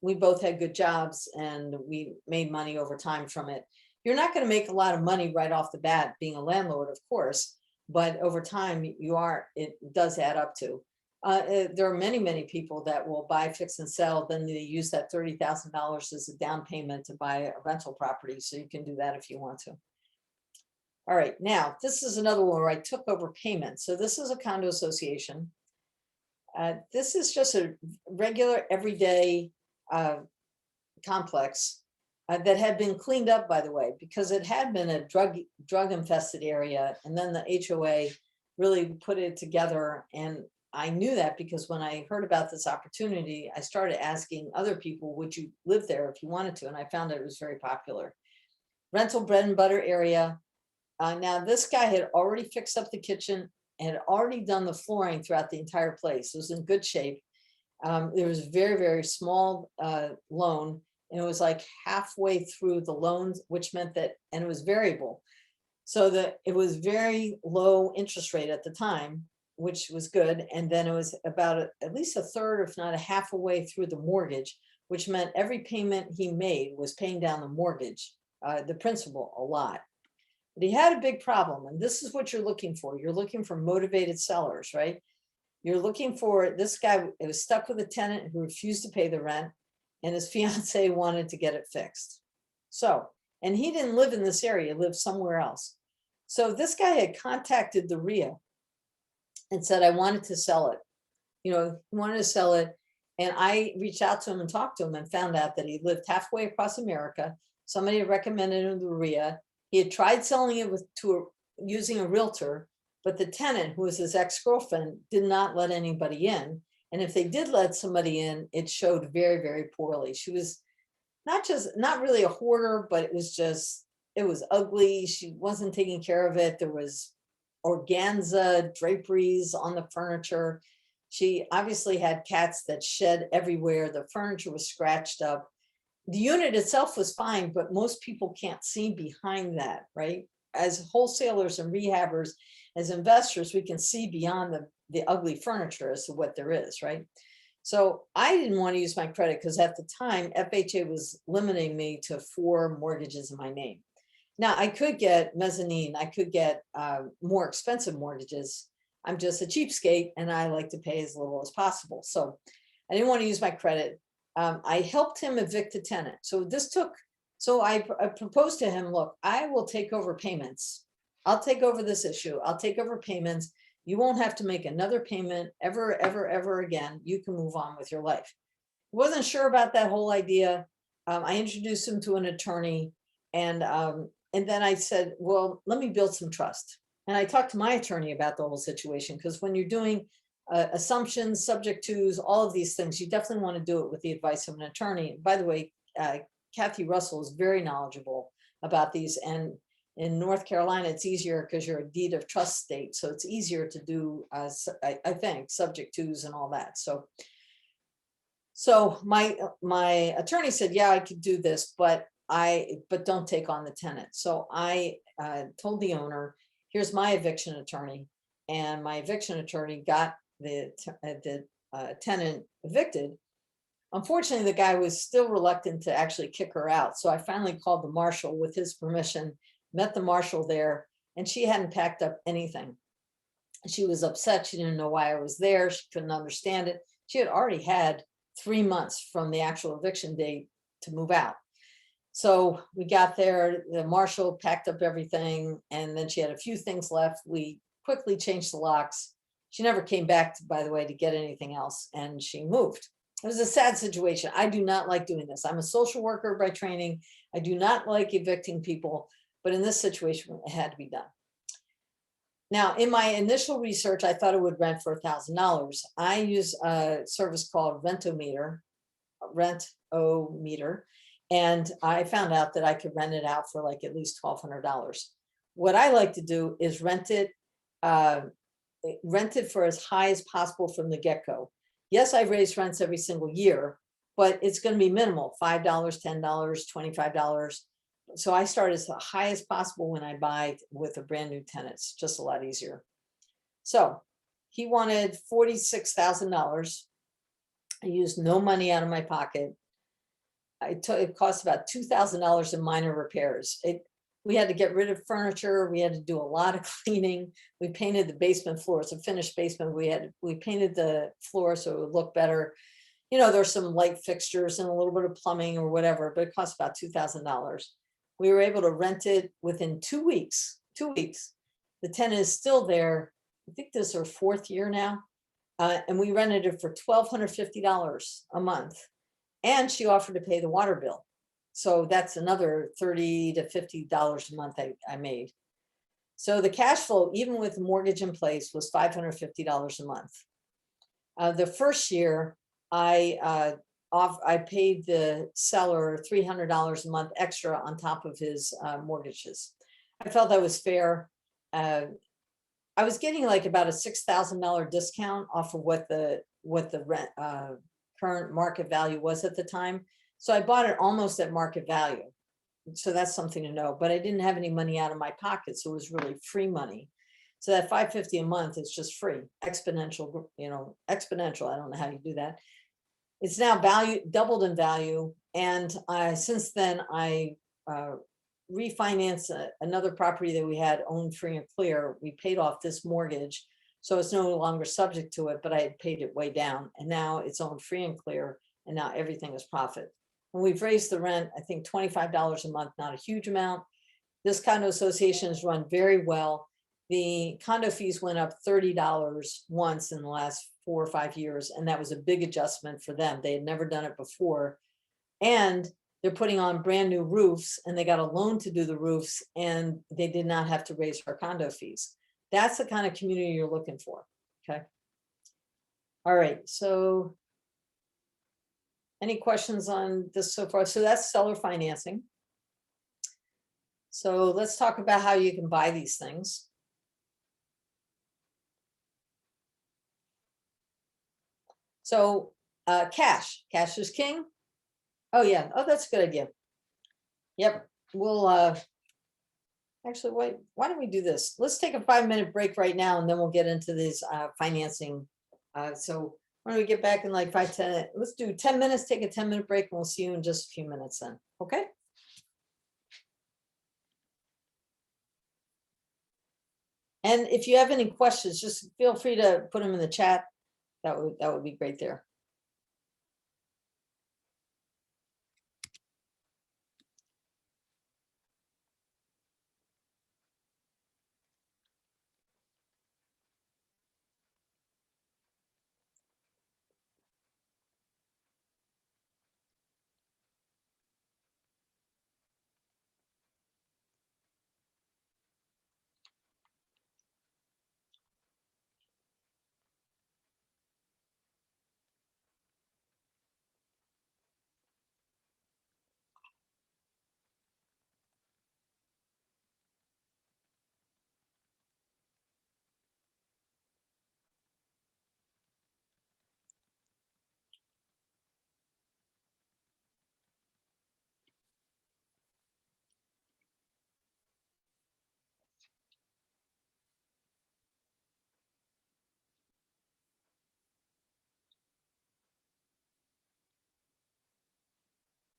We both had good jobs and we made money over time from it. You're not going to make a lot of money right off the bat being a landlord, of course, but over time it does add up to. There are many people that will buy, fix and sell, then they use that $30,000 as a down payment to buy a rental property. So you can do that if you want to. All right, now this is another one where I took over payments. So this is a condo association. This is just a regular everyday complex that had been cleaned up, by the way, because it had been a drug infested area, and then the HOA really put it together. And I knew that because when I heard about this opportunity, I started asking other people, would you live there if you wanted to? And I found that it was very popular. Rental bread and butter area. Now this guy had already fixed up the kitchen and had already done the flooring throughout the entire place. It was in good shape. There was very small loan, and it was like halfway through the loans, which meant that, and it was variable. So that it was very low interest rate at the time, which was good. And then it was about at least a third, if not a half a way through the mortgage, which meant every payment he made was paying down the mortgage, the principal a lot. But he had a big problem, and this is what you're looking for. You're looking for motivated sellers, right? You're looking for this guy. It was stuck with a tenant who refused to pay the rent, and his fiance wanted to get it fixed. So, and he didn't live in this area, he lived somewhere else. So this guy had contacted the REIA and said, I wanted to sell it. He wanted to sell it. And I reached out to him and talked to him and found out that he lived halfway across America. Somebody had recommended him the REIA. He had tried selling it using a realtor, but the tenant, who was his ex-girlfriend, did not let anybody in. And if they did let somebody in, it showed very poorly. She was not really a hoarder, but it was ugly. She wasn't taking care of it. There was organza draperies on the furniture. She obviously had cats that shed everywhere. The furniture was scratched up. The unit itself was fine, but most people can't see behind that, right? As wholesalers and rehabbers, as investors, we can see beyond the ugly furniture as to what there is, right? So I didn't want to use my credit because at the time, FHA was limiting me to 4 mortgages in my name. Now I could get mezzanine, I could get more expensive mortgages. I'm just a cheapskate and I like to pay as little as possible. So I didn't want to use my credit. I helped him evict a tenant. So I proposed to him, look, I will take over payments. I'll take over this issue. I'll take over payments. You won't have to make another payment ever again. You can move on with your life. Wasn't sure about that whole idea. I introduced him to an attorney, and then I said, well, let me build some trust. And I talked to my attorney about the whole situation, because when you're doing assumptions, subject tos, all of these things, you definitely want to do it with the advice of an attorney. By the way, Kathy Russell is very knowledgeable about these, and In North Carolina, it's easier because you're a deed of trust state. So it's easier to do, I think, subject tos and all that. So my attorney said, yeah, I could do this, but don't take on the tenant. So I told the owner, here's my eviction attorney. And my eviction attorney got the tenant evicted. Unfortunately, the guy was still reluctant to actually kick her out. So I finally called the marshal with his permission, met the marshal there, and she hadn't packed up anything. She was upset. She didn't know why I was there. She couldn't understand it. She had already had 3 months from the actual eviction date to move out. So we got there, the marshal packed up everything, and then she had a few things left. We quickly changed the locks. She never came back, by the way, to get anything else, and she moved. It was a sad situation. I do not like doing this. I'm a social worker by training. I do not like evicting people, but in this situation, it had to be done. Now, in my initial research, I thought it would rent for $1,000. I use a service called Rent-O-Meter, and I found out that I could rent it out for like at least $1,200. What I like to do is rent it for as high as possible from the get-go. Yes, I raise rents every single year, but it's going to be minimal, $5, $10, $25. So I start as high as possible when I buy with a brand new tenant. It's just a lot easier. So he wanted $46,000. I used no money out of my pocket. It cost about $2,000 in minor repairs. We had to get rid of furniture. We had to do a lot of cleaning. We painted the basement floor. It's a finished basement. We painted the floor so it would look better. You know, there's some light fixtures and a little bit of plumbing or whatever, but it cost about $2,000. We were able to rent it within 2 weeks. 2 weeks. The tenant is still there. I think this is our 4th year now. And we rented it for $1,250 a month. And she offered to pay the water bill. So that's another $30 to $50 a month I made. So the cash flow, even with the mortgage in place, was $550 a month. The first year, I paid the seller $300 a month extra on top of his mortgages. I felt that was fair. I was getting like about a $6,000 discount off of what the rent current market value was at the time. So I bought it almost at market value. So that's something to know, but I didn't have any money out of my pocket. So it was really free money. So that $550 a month is just free, exponential, exponential. I don't know how you do that. It's now doubled in value. And since then I refinanced another property that we had owned free and clear. We paid off this mortgage. So it's no longer subject to it, but I had paid it way down, and now it's owned free and clear, and now everything is profit. And we've raised the rent, I think $25 a month, not a huge amount. This condo association is run very well. The condo fees went up $30 once in the last 4 or 5 years, and that was a big adjustment for them. They had never done it before. And they're putting on brand new roofs, and they got a loan to do the roofs, and they did not have to raise our condo fees. That's the kind of community you're looking for. Okay. All right. So any questions on this so far? So that's seller financing. So let's talk about how you can buy these things. So cash is king. Oh yeah. Oh, that's a good idea. Yep. We'll actually, why don't we do this? Let's take a 5-minute break right now, and then we'll get into this financing. So why don't we get back in like 5-10? Let's do 10 minutes, take a 10-minute break, and we'll see you in just a few minutes then. Okay. And if you have any questions, just feel free to put them in the chat. That would be great there.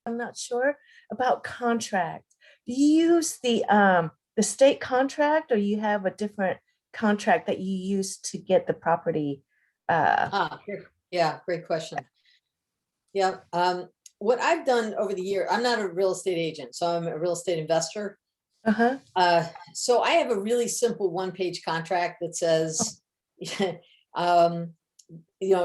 I'm not sure about contract. Do you use the state contract, or you have a different contract that you use to get the property? Yeah, great question. Yeah, what I've done over the year, I'm not a real estate agent, so I'm a real estate investor. Uh-huh. So I have a really simple one-page contract that says,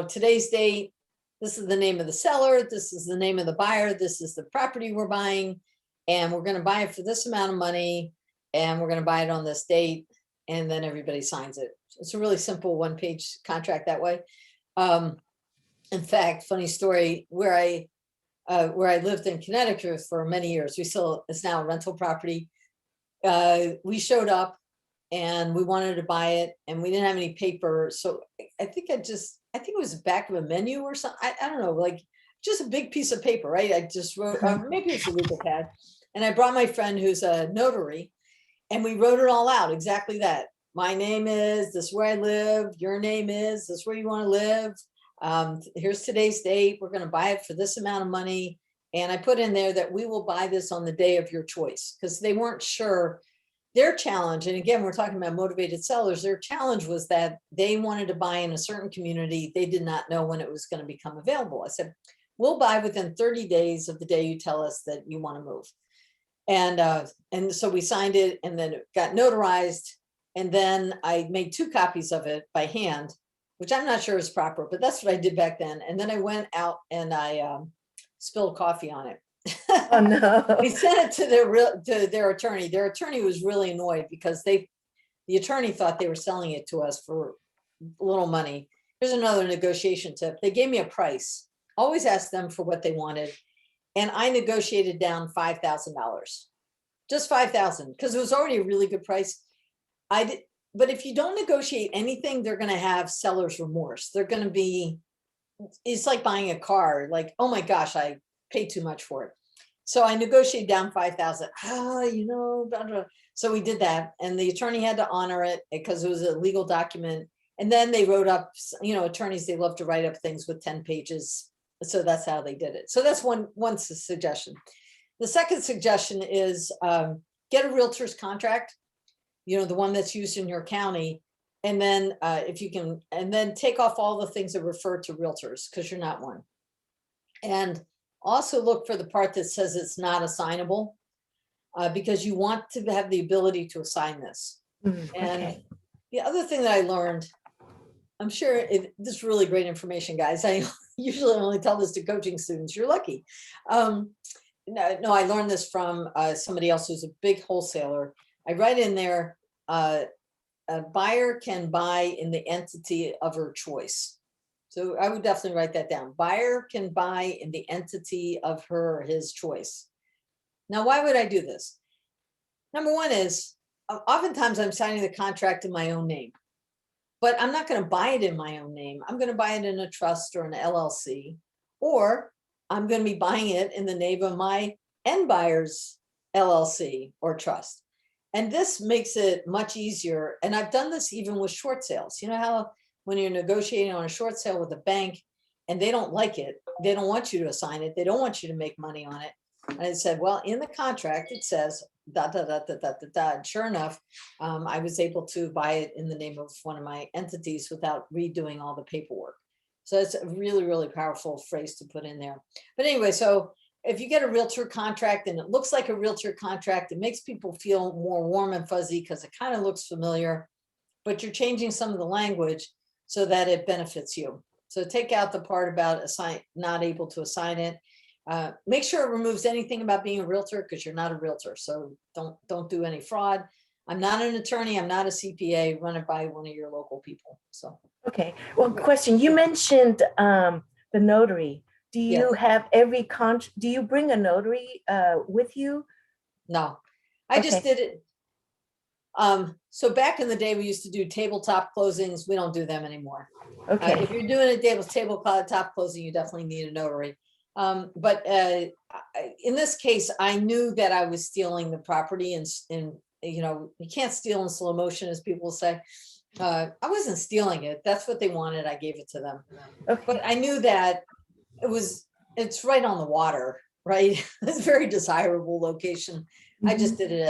today's date, this is the name of the seller, this is the name of the buyer, this is the property we're buying, and we're going to buy it for this amount of money, and we're going to buy it on this date, and then everybody signs it. It's a really simple one-page contract that way. In fact, funny story, where I lived in Connecticut for many years, it's now a rental property. We showed up and we wanted to buy it, and we didn't have any paper. So I think it was the back of a menu or something. I don't know, like just a big piece of paper, right? I just wrote, maybe it's a legal pad. And I brought my friend who's a notary, and we wrote it all out, exactly that. My name is, this is where I live. Your name is, this is where you want to live. Here's today's date. We're going to buy it for this amount of money. And I put in there that we will buy this on the day of your choice, because they weren't sure. Their challenge, and again, we're talking about motivated sellers, their challenge was that they wanted to buy in a certain community. They did not know when it was going to become available. I said, we'll buy within 30 days of the day you tell us that you want to move. And so we signed it, and then it got notarized. And then I made 2 copies of it by hand, which I'm not sure is proper, but that's what I did back then. And then I went out and I spilled coffee on it. Oh no. We sent it to their attorney. Their attorney was really annoyed because the attorney thought they were selling it to us for little money. Here's another negotiation tip. They gave me a price. Always ask them for what they wanted. And I negotiated down $5,000, just $5,000, because it was already a really good price. But if you don't negotiate anything, they're going to have seller's remorse. They're going to be, it's like buying a car. Like, oh my gosh, I paid too much for it. So I negotiated down 5,000. Blah, blah. So we did that, and the attorney had to honor it because it was a legal document. And then they wrote up, attorneys, they love to write up things with 10 pages. So that's how they did it. So that's one suggestion. The second suggestion is get a realtor's contract, the one that's used in your county. And then if you can, and then take off all the things that refer to realtors, because you're not one. And also look for the part that says it's not assignable, because you want to have the ability to assign this. And the other thing that I learned, I'm sure this is really great information, guys. I usually only tell this to coaching students. You're lucky. No, I learned this from somebody else who's a big wholesaler. I write in there, a buyer can buy in the entity of her choice. So I would definitely write that down. Buyer can buy in the entity of her or his choice. Now, why would I do this? Number one is, oftentimes I'm signing the contract in my own name, but I'm not going to buy it in my own name. I'm going to buy it in a trust or an LLC, or I'm going to be buying it in the name of my end buyer's LLC or trust. And this makes it much easier. And I've done this even with short sales. You know how when you're negotiating on a short sale with a bank and they don't like it, they don't want you to assign it, they don't want you to make money on it. And I said, well, in the contract, it says, da, da, da, da, da, da, da. And sure enough, I was able to buy it in the name of one of my entities without redoing all the paperwork. So it's a really, really powerful phrase to put in there. But anyway, so if you get a realtor contract and it looks like a realtor contract, it makes people feel more warm and fuzzy because it kind of looks familiar, but you're changing some of the language so that it benefits you. So take out the part about not able to assign it. Make sure it removes anything about being a realtor, because you're not a realtor. So don't do any fraud. I'm not an attorney. I'm not a CPA. Run it by one of your local people. So. Okay. Well, question, you mentioned the notary. Do you have do you bring a notary with you? No, I just did it. So back in the day, we used to do tabletop closings. We don't do them anymore. Okay. If you're doing a tabletop closing, you definitely need a notary. But in this case, I knew that I was stealing the property, and you can't steal in slow motion, as people say. I wasn't stealing it. That's what they wanted. I gave it to them. Okay. But I knew that it's right on the water. right? It's a very desirable location. I just Mhm. did it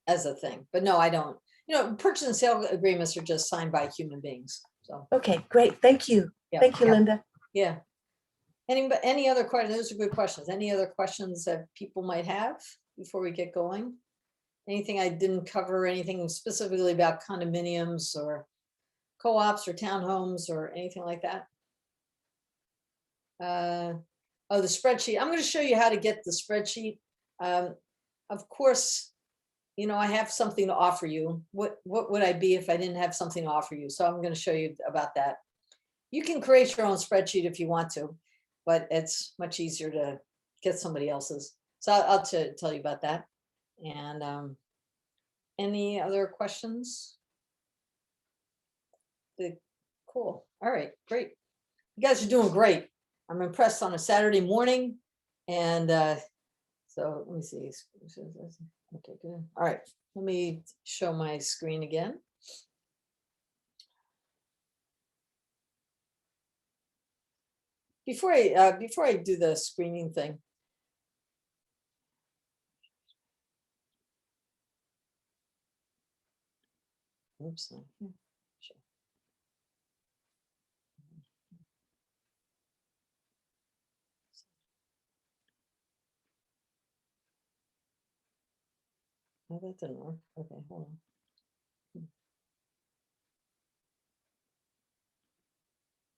as a thing, but no, I don't. You know, purchase and sale agreements are just signed by human beings. So, Okay, great. Thank you. yeah, Thank you, yeah, Linda. yeah. Any other questions? Those are good questions. Any other questions that people might have before we get going? Anything I didn't cover, anything specifically about condominiums or co-ops or townhomes or anything like that? Oh, the spreadsheet. I'm going to show you how to get the spreadsheet. Of course, you know, I have something to offer you. What would I be if I didn't have something to offer you? So I'm going to show you about that. You can create your own spreadsheet if you want to, but it's much easier to get somebody else's. So I'll tell you about that. And any other questions? Cool. All right, great. You guys are doing great. I'm impressed on a Saturday morning. And so let me see. Okay, good. All right, let me show my screen again. Before I do the screening thing. Oops. Sure. Oh, that didn't work. Okay, hold on.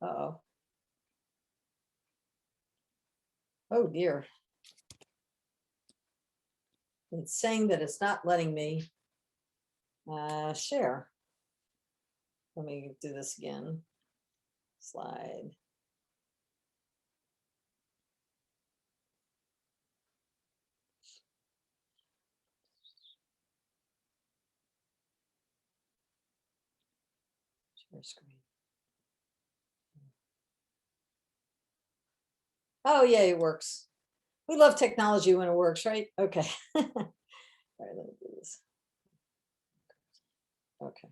Uh-oh. Oh dear. It's saying that it's not letting me share. Let me do this again. Slide. Share screen. Oh yeah, it works. We love technology when it works, right? Okay. All right, let me do this. Okay.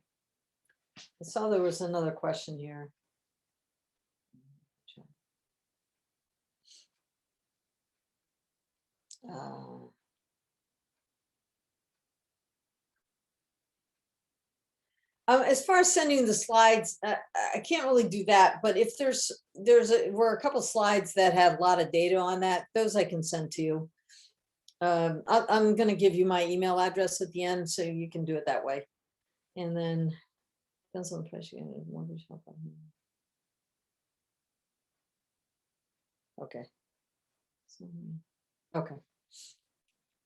I saw there was another question here. Uh, as far as sending the slides, I can't really do that. But if were a couple slides that have a lot of data on that, those I can send to you. I'm going to give you my email address at the end, so you can do it that way. And then depends on the price you get mortgage help. Okay. Okay.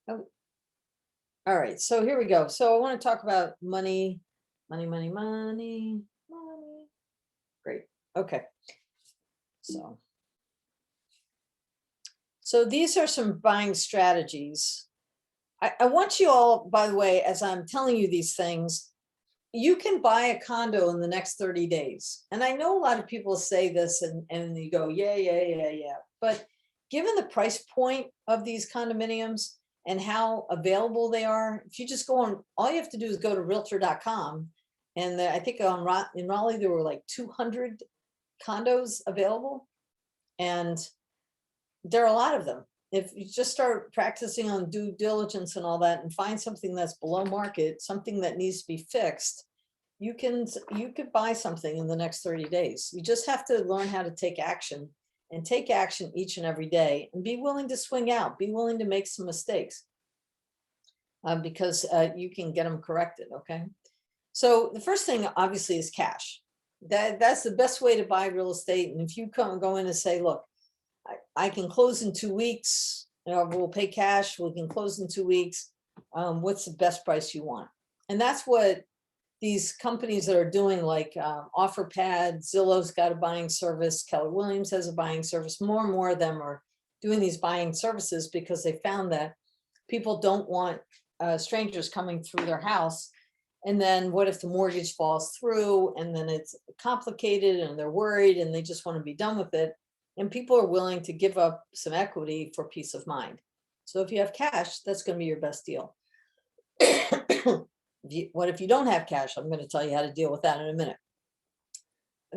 Oh, all right. So here we go. So I want to talk about money, money, money, money, money. Great. Okay. So these are some buying strategies. I want you all, by the way, as I'm telling you these things, you can buy a condo in the next 30 days. And I know a lot of people say this and you go, yeah, yeah, yeah, yeah. But given the price point of these condominiums and how available they are, if you just go on, all you have to do is go to realtor.com. And I think in Raleigh, there were like 200 condos available. And there are a lot of them. If you just start practicing on due diligence and all that and find something that's below market, something that needs to be fixed, you could buy something in the next 30 days. You just have to learn how to take action and take action each and every day and be willing to swing out, be willing to make some mistakes because you can get them corrected. Okay. So the first thing obviously is cash. That's the best way to buy real estate. And if you go in and say, look, I can close in 2 weeks, we'll pay cash, we can close in 2 weeks. What's the best price you want? And that's what these companies that are doing, like OfferPad, Zillow's got a buying service, Keller Williams has a buying service. More and more of them are doing these buying services because they found that people don't want strangers coming through their house. And then what if the mortgage falls through and then it's complicated and they're worried and they just want to be done with it. And people are willing to give up some equity for peace of mind. So if you have cash, that's going to be your best deal. What if you don't have cash? I'm going to tell you how to deal with that in a minute.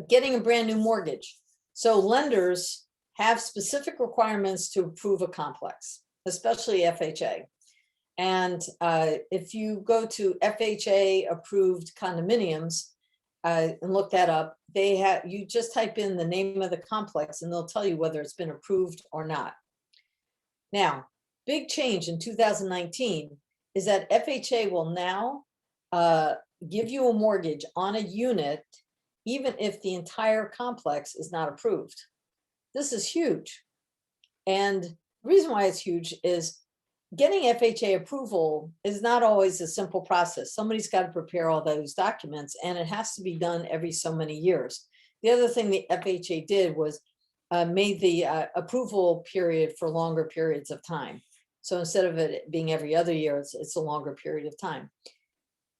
Getting a brand new mortgage. So lenders have specific requirements to approve a complex, especially FHA. And if you go to FHA approved condominiums and look that up, you just type in the name of the complex and they'll tell you whether it's been approved or not. Now, big change in 2019 is that FHA will now give you a mortgage on a unit, even if the entire complex is not approved. This is huge. And the reason why it's huge is getting FHA approval is not always a simple process. Somebody's got to prepare all those documents, and it has to be done every so many years. The other thing the FHA did was made the approval period for longer periods of time. So instead of it being every other year, it's a longer period of time.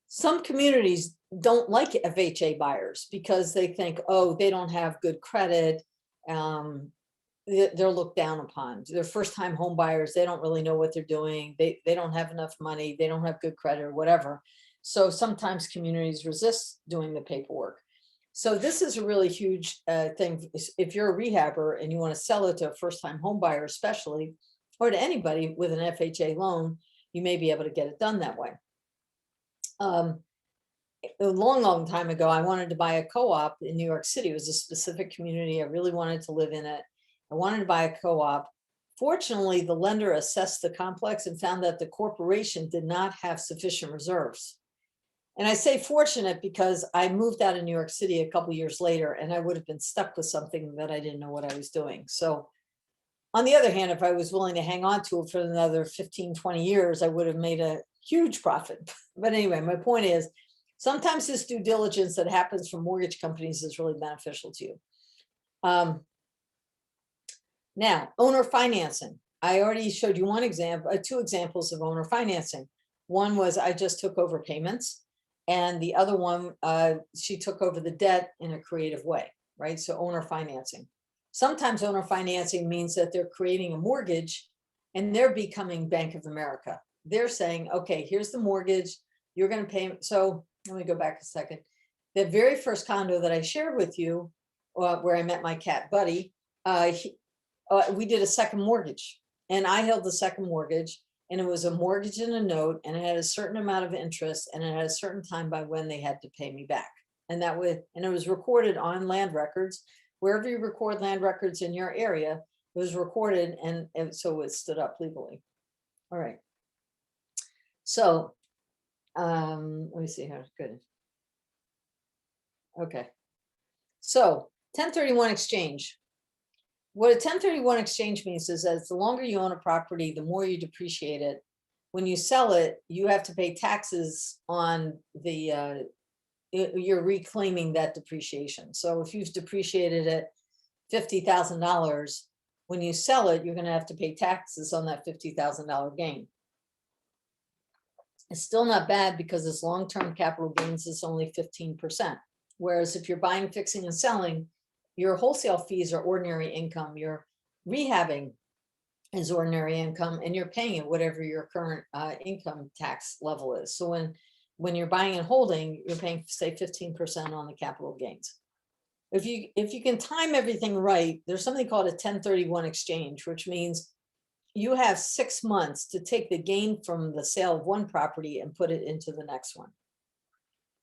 Some communities don't like FHA buyers because they think, oh, they don't have good credit. They're looked down upon. They're first-time home buyers. They don't really know what they're doing. They don't have enough money. They don't have good credit or whatever. So sometimes communities resist doing the paperwork. So this is a really huge thing. If you're a rehabber and you want to sell it to a first-time home buyer, especially, or to anybody with an FHA loan, you may be able to get it done that way. A long time ago, I wanted to buy a co-op in New York City. It was a specific community. I really wanted to live in it. I wanted to buy a co-op. Fortunately, the lender assessed the complex and found that the corporation did not have sufficient reserves. And I say fortunate because I moved out of New York City a couple of years later, and I would have been stuck with something that I didn't know what I was doing. So on the other hand, if I was willing to hang on to it for another 15, 20 years, I would have made a huge profit. But anyway, my point is, sometimes this due diligence that happens from mortgage companies is really beneficial to you. Now, owner financing. I already showed you one example, two examples of owner financing. One was I just took over payments, and the other one, she took over the debt in a creative way, right? So owner financing. Sometimes owner financing means that they're creating a mortgage and they're becoming Bank of America. They're saying, okay, here's the mortgage, you're going to pay. So let me go back a second. The very first condo that I shared with you, where I met my cat Buddy, we did a second mortgage, and I held the second mortgage, and it was a mortgage and a note, and it had a certain amount of interest, and it had a certain time by when they had to pay me back. And it was recorded on land records. Wherever you record land records in your area, it was recorded, and so it stood up legally. All right. So let me see how good. Okay. So 1031 exchange. What a 1031 exchange means is that the longer you own a property, the more you depreciate it. When you sell it, you have to pay taxes on the, you're reclaiming that depreciation. So if you've depreciated it $50,000, when you sell it, you're going to have to pay taxes on that $50,000 gain. It's still not bad because its long-term capital gains is only 15%. Whereas if you're buying, fixing, and selling, your wholesale fees are ordinary income, your rehabbing is ordinary income, and you're paying it whatever your current income tax level is. So when you're buying and holding, you're paying, say, 15% on the capital gains. If you can time everything right, there's something called a 1031 exchange, which means you have 6 months to take the gain from the sale of one property and put it into the next one.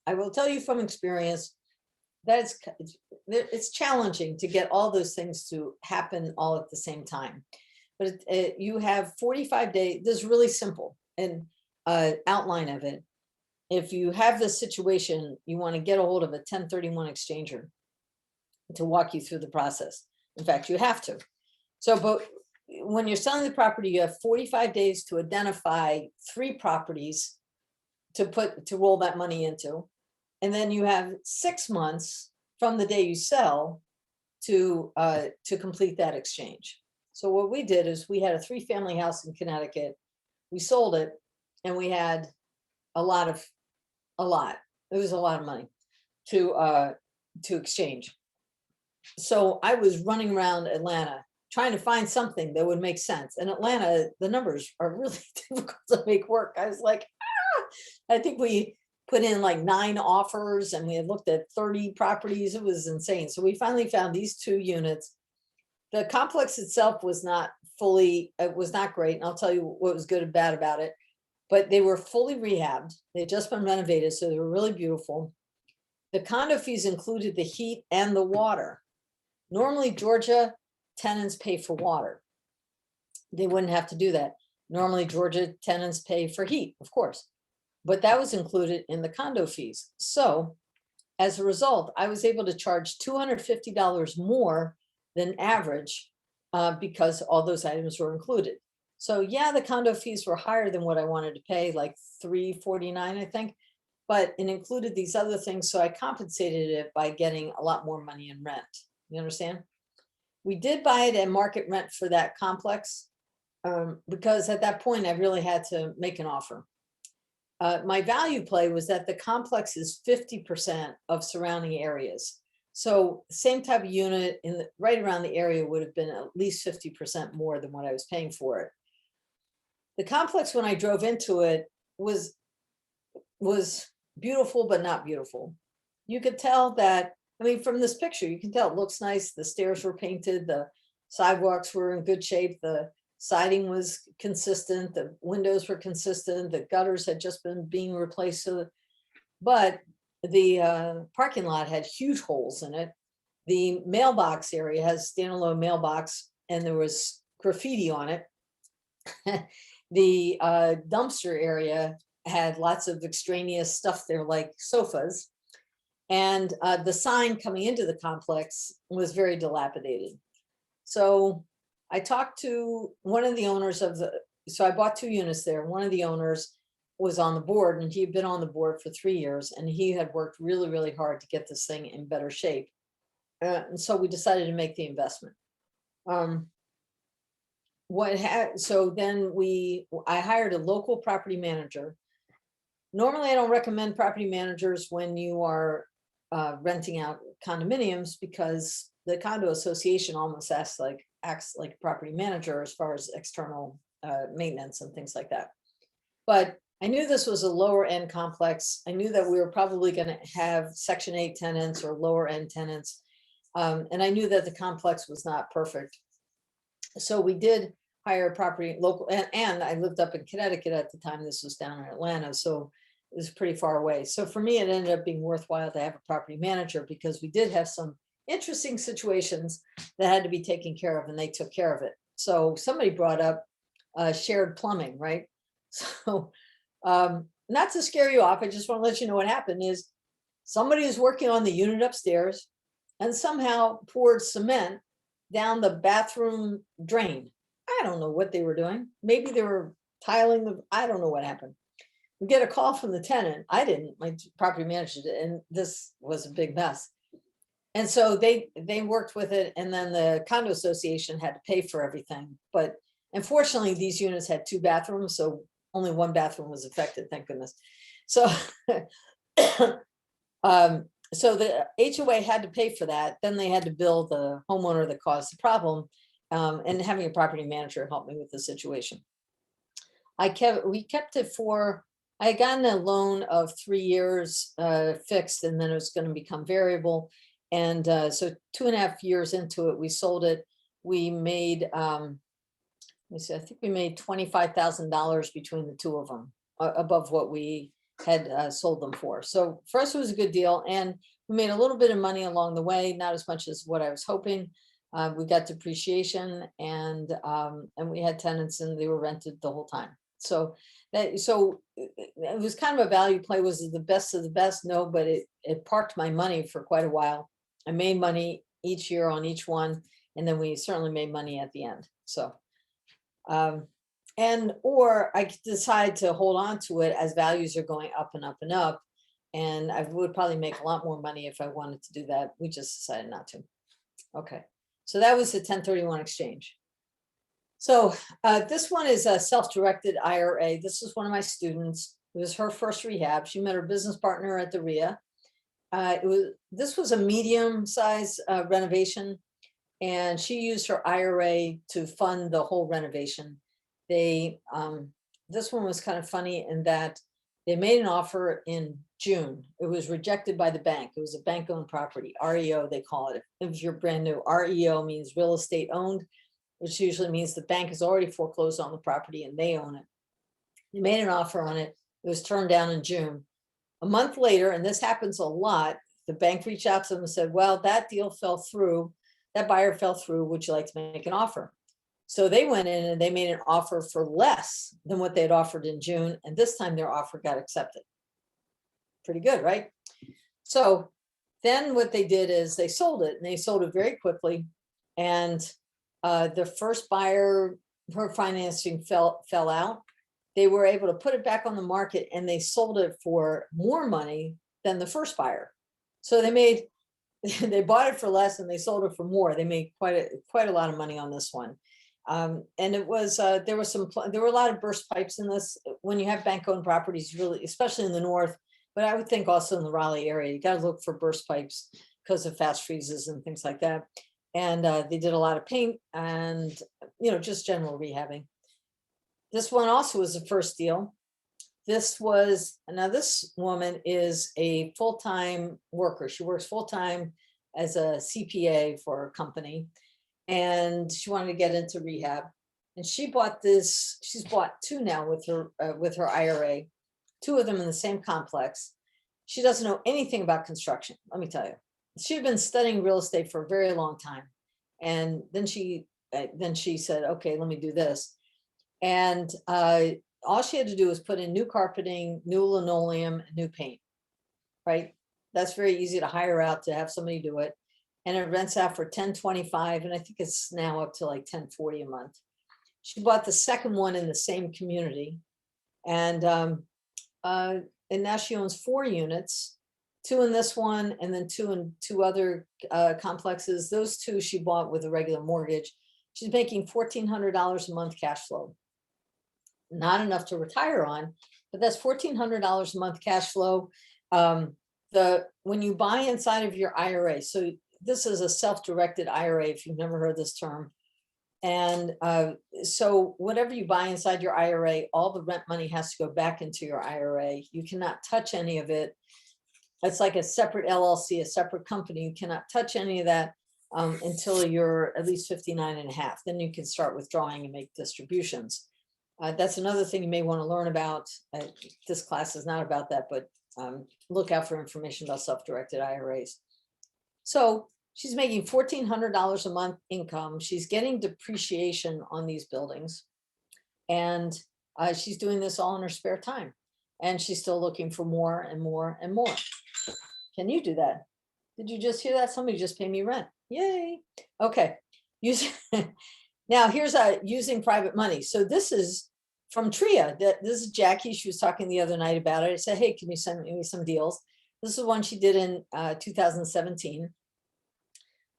I will tell you from experience that it's challenging to get all those things to happen all at the same time. But you have 45 days. This is really simple and outline of it. If you have this situation, you want to get a hold of a 1031 exchanger to walk you through the process. In fact, you have to. So, but when you're selling the property, you have 45 days to identify 3 properties to roll that money into. And then you have 6 months from the day you sell to complete that exchange. So what we did is we had a 3-family house in Connecticut. We sold it, and we had a lot. It was a lot of money to exchange. So I was running around Atlanta trying to find something that would make sense. In Atlanta, the numbers are really difficult to make work. I was like, I think we put in like 9 offers, and we had looked at 30 properties. It was insane. So we finally found these 2 units The complex itself was not fully, it was not great. And I'll tell you what was good and bad about it. But they were fully rehabbed. They'd just been renovated, so they were really beautiful. The condo fees included the heat and the water. Normally, Georgia tenants pay for water. They wouldn't have to do that. Normally, Georgia tenants pay for heat, of course, but that was included in the condo fees. So as a result, I was able to charge $250 more than average because all those items were included. So yeah, the condo fees were higher than what I wanted to pay, like $349, I think, but it included these other things. So I compensated it by getting a lot more money in rent. You understand? We did buy it at market rent for that complex because at that point I really had to make an offer. My value play was that the complex is 50% of surrounding areas. So same type of unit in the, right around the area would have been at least 50% more than what I was paying for it. The complex, when I drove into it, was beautiful, but not beautiful. You could tell that, I mean, from this picture, you can tell it looks nice. The stairs were painted, the sidewalks were in good shape, the siding was consistent, the windows were consistent, the gutters had just been being replaced. So, but the parking lot had huge holes in it. The mailbox area has standalone mailbox, and there was graffiti on it. The dumpster area had lots of extraneous stuff there, like sofas. And the sign coming into the complex was very dilapidated. So I talked to one of the owners of the, so I bought 2 units there. One of the owners was on the board, and he had been on the board for 3 years, and he had worked really, really hard to get this thing in better shape. And so we decided to make the investment. So then I hired a local property manager. Normally, I don't recommend property managers when you are renting out condominiums, because the condo association almost acts like a property manager as far as external maintenance and things like that. But I knew this was a lower end complex. I knew that we were probably going to have Section 8 tenants or lower end tenants. And I knew that the complex was not perfect. So we did hire a property local, and I lived up in Connecticut at the time. This was down in Atlanta, so it was pretty far away. So for me, it ended up being worthwhile to have a property manager, because we did have some interesting situations that had to be taken care of, and they took care of it. So somebody brought up shared plumbing, right? So not to scare you off, I just want to let you know what happened is somebody is working on the unit upstairs and somehow poured cement down the bathroom drain. I don't know what they were doing. Maybe they were tiling the, I don't know what happened. We get a call from the tenant. I didn't, my property manager did, and this was a big mess. And so they worked with it, and then the condo association had to pay for everything. But unfortunately, these units had 2 bathrooms, so only 1 bathroom was affected, thank goodness. So, so the HOA had to pay for that. Then they had to bill the homeowner that caused the problem, and having a property manager help me with the situation. We kept it for, I had gotten a loan of 3 years fixed, and then it was going to become variable. And so 2.5 years into it, we sold it. We made, let me see, I think we made $25,000 between the 2 of them, above what we had sold them for. So for us, it was a good deal. And we made a little bit of money along the way, not as much as what I was hoping. We got depreciation, and we had tenants, and they were rented the whole time. So it was kind of a value play. Was it the best of the best? No, but it parked my money for quite a while. I made money each year on each one, and then we certainly made money at the end. So, or I could decide to hold on to it as values are going up and up and up. And I would probably make a lot more money if I wanted to do that. We just decided not to. Okay. So that was the 1031 exchange. So this one is a self-directed IRA. This is one of my students. It was her first rehab. She met her business partner at the REIA. This was a medium-sized renovation, and she used her IRA to fund the whole renovation. This one was kind of funny in that They made an offer in June. It was rejected by the bank. It was a bank-owned property, REO, they call it. If you're brand new, REO means real estate owned, which usually means the bank has already foreclosed on the property and they own it. They made an offer on it. It was turned down in June. A month later, and this happens a lot, the bank reached out to them and said, well, that deal fell through. That buyer fell through. Would you like to make an offer? So they went in and they made an offer for less than what they had offered in June. And this time their offer got accepted. Pretty good, right? So then what they did is they sold it, and they sold it very quickly. And the first buyer, her financing fell out. They were able to put it back on the market, and they sold it for more money than the first buyer. So they made, they bought it for less and they sold it for more. They made quite a lot of money on this one. And it was, there were a lot of burst pipes in this. When you have bank-owned properties, really, especially in the north, but I would think also in the Raleigh area, you got to look for burst pipes because of fast freezes and things like that. And they did a lot of paint and, just general rehabbing. This one also was the first deal. This woman is a full-time worker. She works full-time as a CPA for a company, and she wanted to get into rehab. And she bought this, she's bought two now with her IRA, two of them in the same complex. She doesn't know anything about construction, let me tell you. She had been studying real estate for a very long time. And then she said, okay, let me do this. And all she had to do was put in new carpeting, new linoleum, new paint, right? That's very easy to hire out to have somebody do it. And it rents out for $10.25, and I think it's now up to like $10.40 a month. She bought the second one in the same community. And now she owns 4 units, 2 in this one, and then 2 in 2 other complexes. Those 2 she bought with a regular mortgage. She's making $1,400 a month cash flow. Not enough to retire on, but that's $1,400 a month cash flow. When you buy inside of your IRA, so this is a self-directed IRA, if you've never heard this term. And so whatever you buy inside your IRA, all the rent money has to go back into your IRA. You cannot touch any of it. It's like a separate LLC, a separate company. You cannot touch any of that until you're at least 59 and a half. Then you can start withdrawing and make distributions. That's another thing you may want to learn about. This class is not about that, but look out for information about self-directed IRAs. So she's making $1,400 a month income. She's getting depreciation on these buildings. And she's doing this all in her spare time. And she's still looking for more and more and more. Can you do that? Did you just hear that? Somebody just paid me rent. Yay. Okay. Now here's using private money. So this is from REIA. This is Jackie. She was talking the other night about it. I said, hey, can you send me some deals? This is one she did in 2017.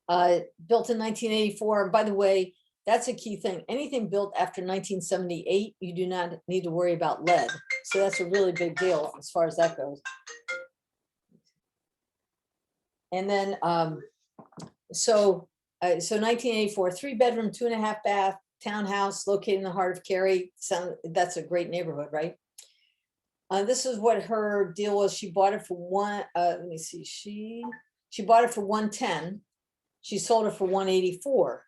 Built in 1984. By the way, that's a key thing. Anything built after 1978, you do not need to worry about lead. So that's a really big deal as far as that goes. And then, so 1984, 3-bedroom, 2.5-bath townhouse located in the heart of Cary. That's a great neighborhood, right? This is what her deal was. She bought it for let me see, she bought it for $110. She sold it for $184.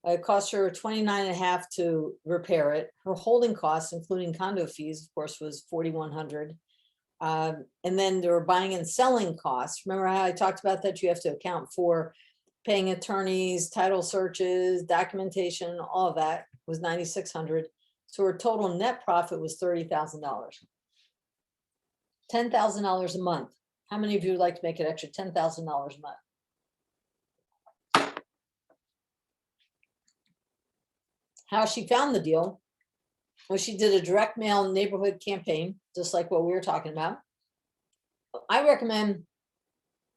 It cost her $29.5 to repair it. Her holding costs, including condo fees, of course, was $4,100. And then there were buying and selling costs. Remember how I talked about that? You have to account for paying attorneys, title searches, documentation, all of that was $9,600. So her total net profit was $30,000. $10,000 a month. How many of you would like to make an extra $10,000 a month? How she found the deal was she did a direct mail neighborhood campaign, just like what we were talking about. I recommend,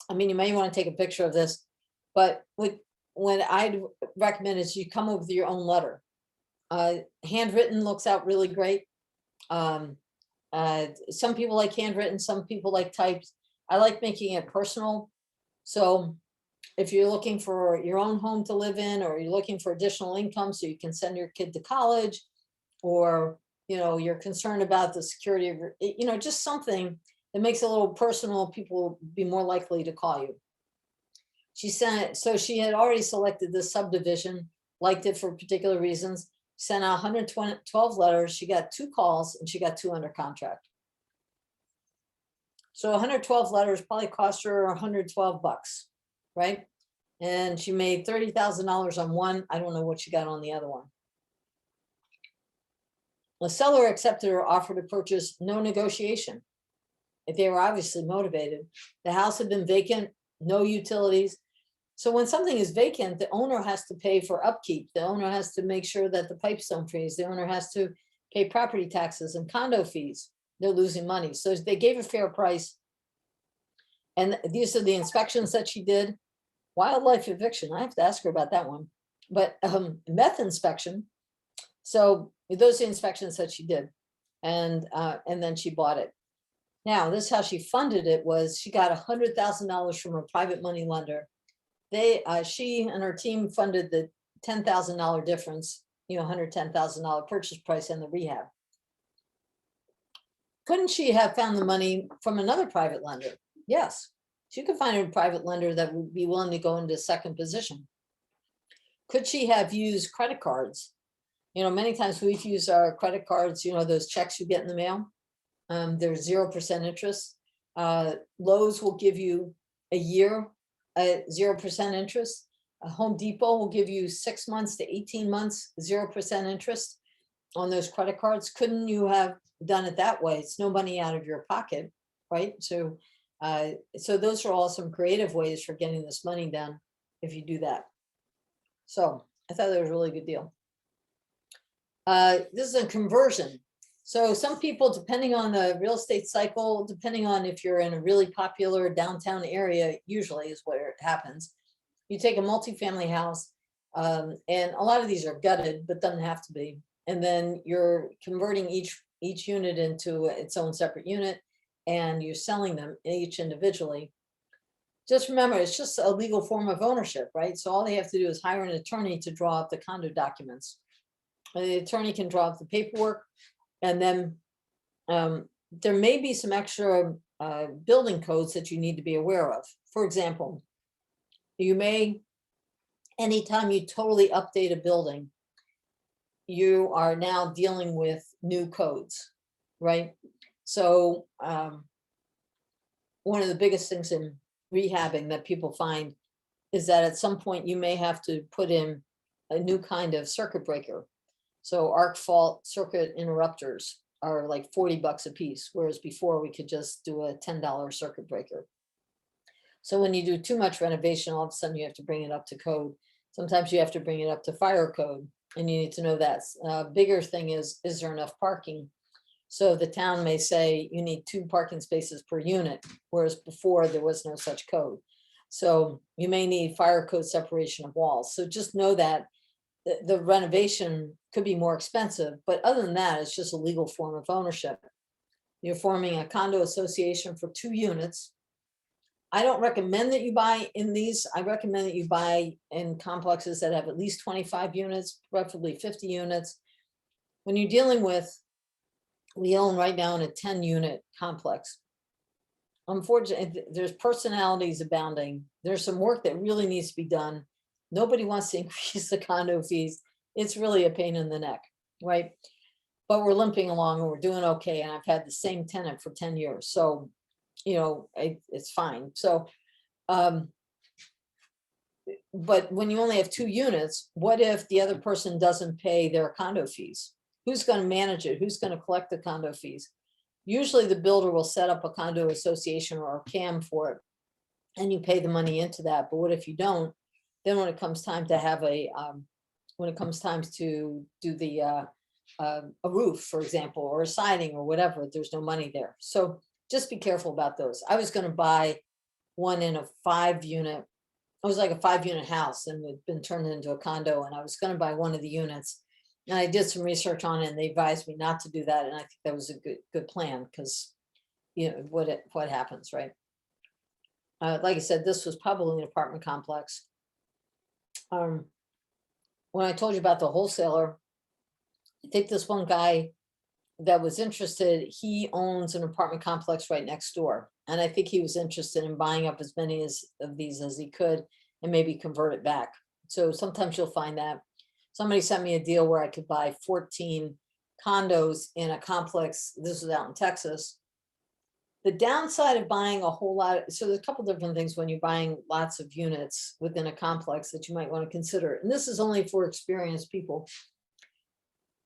you may want to take a picture of this, but what I'd recommend is you come up with your own letter. Handwritten looks out really great. Some people like handwritten, some people like typed. I like making it personal. So if you're looking for your own home to live in, or you're looking for additional income so you can send your kid to college, or you're concerned about the security of your, just something that makes it a little personal, people be more likely to call you. She sent, so she had already selected this subdivision, liked it for particular reasons, sent out 112 letters, she got 2 calls, and she got 2 under contract. So 112 letters probably cost her 112 bucks, right? And she made $30,000 on one. I don't know what she got on the other one. The seller accepted her offer to purchase, no negotiation. If they were obviously motivated. The house had been vacant, no utilities. So when something is vacant, the owner has to pay for upkeep. The owner has to make sure that the pipes don't freeze. The owner has to pay property taxes and condo fees. They're losing money. So they gave a fair price. And these are the inspections that she did. Wildlife eviction, I have to ask her about that one. But meth inspection. So those are the inspections that she did. And then she bought it. Now, this is how she funded it, was she got $100,000 from a private money lender. She and her team funded the $10,000 difference, $110,000 purchase price and the rehab. Couldn't she have found the money from another private lender? Yes, she could find a private lender that would be willing to go into second position. Could she have used credit cards? Many times we've used our credit cards, those checks you get in the mail. There's 0% interest. Lowe's will give you a year at 0% interest. Home Depot will give you 6 months to 18 months, 0% interest on those credit cards. Couldn't you have done it that way? It's no money out of your pocket, right? So those are all some creative ways for getting this money done if you do that. So I thought that was a really good deal. This is a conversion. So some people, depending on the real estate cycle, depending on if you're in a really popular downtown area, usually is where it happens. You take a multifamily house, and a lot of these are gutted, but doesn't have to be. And then you're converting each unit into its own separate unit, and you're selling them each individually. Just remember, it's just a legal form of ownership, right? So all they have to do is hire an attorney to draw up the condo documents. And the attorney can draw up the paperwork, and then there may be some extra building codes that you need to be aware of. For example, you may, anytime you totally update a building, you are now dealing with new codes, right? So one of the biggest things in rehabbing that people find is that at some point you may have to put in a new kind of circuit breaker. So arc fault circuit interrupters are like 40 bucks a piece, whereas before we could just do a $10 circuit breaker. So when you do too much renovation, all of a sudden you have to bring it up to code. Sometimes you have to bring it up to fire code, and you need to know that. Bigger thing is there enough parking? So the town may say you need 2 parking spaces per unit, whereas before there was no such code. So you may need fire code separation of walls. So just know that the renovation could be more expensive, but other than that, it's just a legal form of ownership. You're forming a condo association for 2 units. I don't recommend that you buy in these. I recommend that you buy in complexes that have at least 25 units, preferably 50 units. When you're dealing with, we own right now in a 10-unit complex. Unfortunately, there's personalities abounding. There's some work that really needs to be done. Nobody wants to increase the condo fees. It's really a pain in the neck, right? But we're limping along and we're doing okay. And I've had the same tenant for 10 years. So, it's fine. So, but when you only have 2 units, what if the other person doesn't pay their condo fees? Who's going to manage it? Who's going to collect the condo fees? Usually the builder will set up a condo association or a CAM for it, and you pay the money into that. But what if you don't? Then when it comes time to have when it comes time to do a roof, for example, or a siding or whatever, there's no money there. So just be careful about those. I was going to buy one in a 5-unit. It was like a 5-unit house, and it had been turned into a condo, and I was going to buy one of the units. And I did some research on it, and they advised me not to do that. And I think that was a good plan, because what happens, right? Like I said, this was probably an apartment complex. When I told you about the wholesaler, I think this one guy that was interested, he owns an apartment complex right next door. And I think he was interested in buying up as many of these as he could and maybe convert it back. So sometimes you'll find that. Somebody sent me a deal where I could buy 14 condos in a complex. This was out in Texas. The downside of buying a whole lot, so there's a couple different things when you're buying lots of units within a complex that you might want to consider. And this is only for experienced people.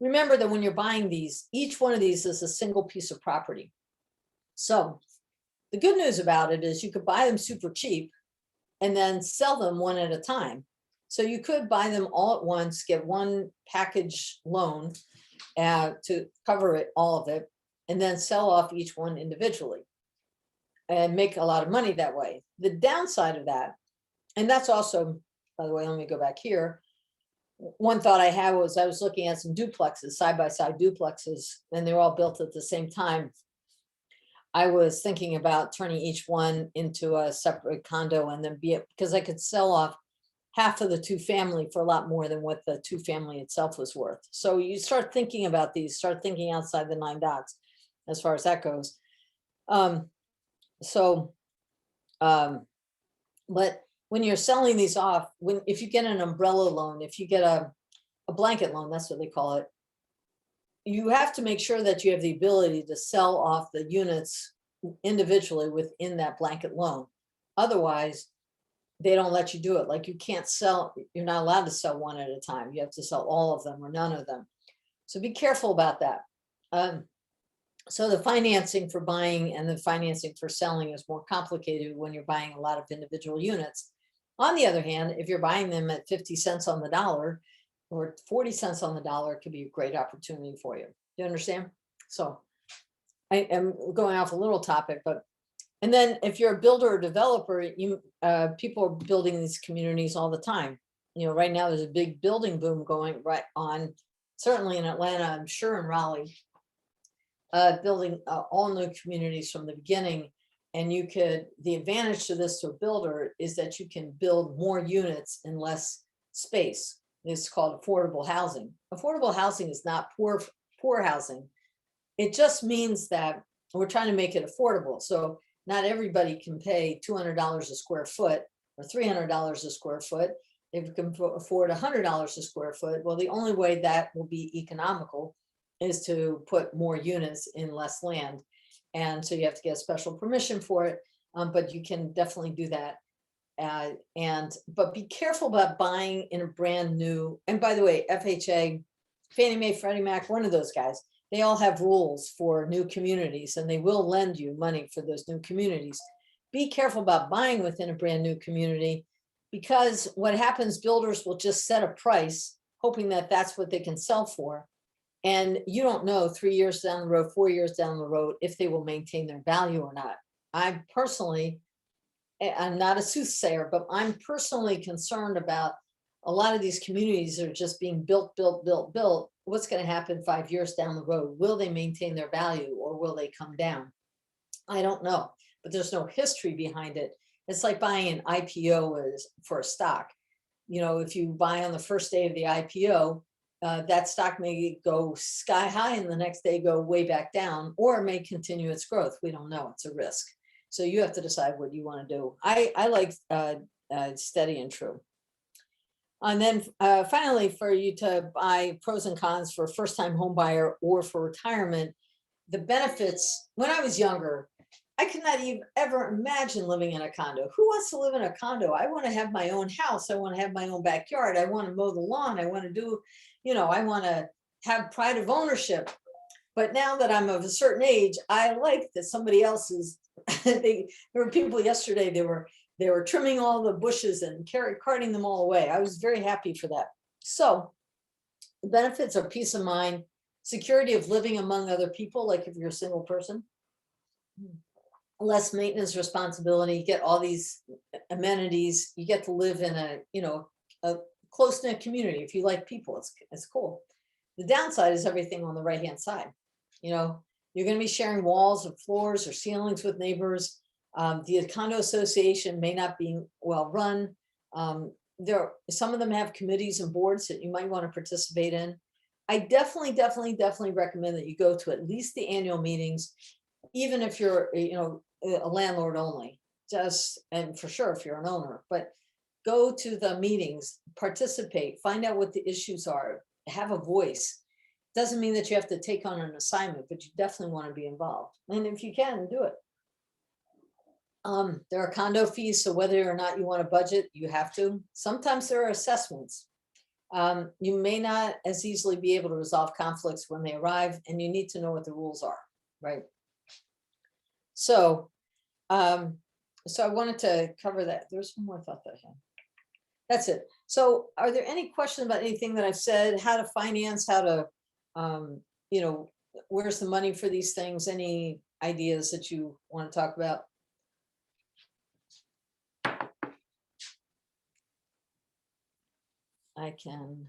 Remember that when you're buying these, each one of these is a single piece of property. So the good news about it is you could buy them super cheap and then sell them one at a time. So you could buy them all at once, get one package loan to cover it, all of it, and then sell off each one individually and make a lot of money that way. The downside of that, and that's also, by the way, let me go back here. One thought I had was I was looking at some duplexes, side-by-side duplexes, and they're all built at the same time. I was thinking about turning each one into a separate condo and then because I could sell off half of the two family for a lot more than what the two family itself was worth. So you start thinking about these, start thinking outside the 9 dots as far as that goes. But when you're selling these off, if you get an umbrella loan, if you get a blanket loan, that's what they call it, you have to make sure that you have the ability to sell off the units individually within that blanket loan. Otherwise, they don't let you do it. Like you can't sell, you're not allowed to sell one at a time. You have to sell all of them or none of them. So be careful about that. So the financing for buying and the financing for selling is more complicated when you're buying a lot of individual units. On the other hand, if you're buying them at 50 cents on the dollar or 40 cents on the dollar, it could be a great opportunity for you. Do you understand? So I am going off a little topic, but, and then if you're a builder or developer, people are building these communities all the time. You know, right now there's a big building boom going right on, certainly in Atlanta, I'm sure in Raleigh, building all new communities from the beginning. And you could, the advantage to this to a builder is that you can build more units in less space. It's called affordable housing. Affordable housing is not poor housing. It just means that we're trying to make it affordable. So not everybody can pay $200 a square foot or $300 a square foot. If you can afford $100 a square foot, well, the only way that will be economical is to put more units in less land. And so you have to get special permission for it, but you can definitely do that. But be careful about buying in a brand new, and by the way, FHA, Fannie Mae, Freddie Mac, one of those guys, they all have rules for new communities and they will lend you money for those new communities. Be careful about buying within a brand new community, because what happens, builders will just set a price hoping that that's what they can sell for. And you don't know 3 years down the road, 4 years down the road, if they will maintain their value or not. I personally, I'm not a soothsayer, but I'm personally concerned about a lot of these communities that are just being built. What's going to happen 5 years down the road? Will they maintain their value or will they come down? I don't know, but there's no history behind it. It's like buying an IPO for a stock. You know, if you buy on the first day of the IPO, that stock may go sky high and the next day go way back down, or may continue its growth. We don't know. It's a risk. So you have to decide what you want to do. I like steady and true. And then finally, for you to buy, pros and cons for a first-time home buyer or for retirement, the benefits. When I was younger, I could not even ever imagine living in a condo. Who wants to live in a condo? I want to have my own house. I want to have my own backyard. I want to mow the lawn. I want to do, I want to have pride of ownership. But now that I'm of a certain age, I like that somebody else is, there were people yesterday, they were trimming all the bushes and carting them all away. I was very happy for that. So the benefits are peace of mind, security of living among other people, like if you're a single person, less maintenance responsibility, you get all these amenities, you get to live in a close-knit community. If you like people, it's cool. The downside is everything on the right-hand side. You're going to be sharing walls or floors or ceilings with neighbors. The condo association may not be well run. Some of them have committees and boards that you might want to participate in. I definitely recommend that you go to at least the annual meetings, even if you're, a landlord only, just, and for sure if you're an owner, but go to the meetings, participate, find out what the issues are, have a voice. Doesn't mean that you have to take on an assignment, but you definitely want to be involved. And if you can, do it. There are condo fees, so whether or not you want to budget, you have to. Sometimes there are assessments. You may not as easily be able to resolve conflicts when they arrive, and you need to know what the rules are, right? So, so I wanted to cover that. There's one more thought that I had. That's it. So are there any questions about anything that I've said, how to finance, how to, where's the money for these things? Any ideas that you want to talk about? I can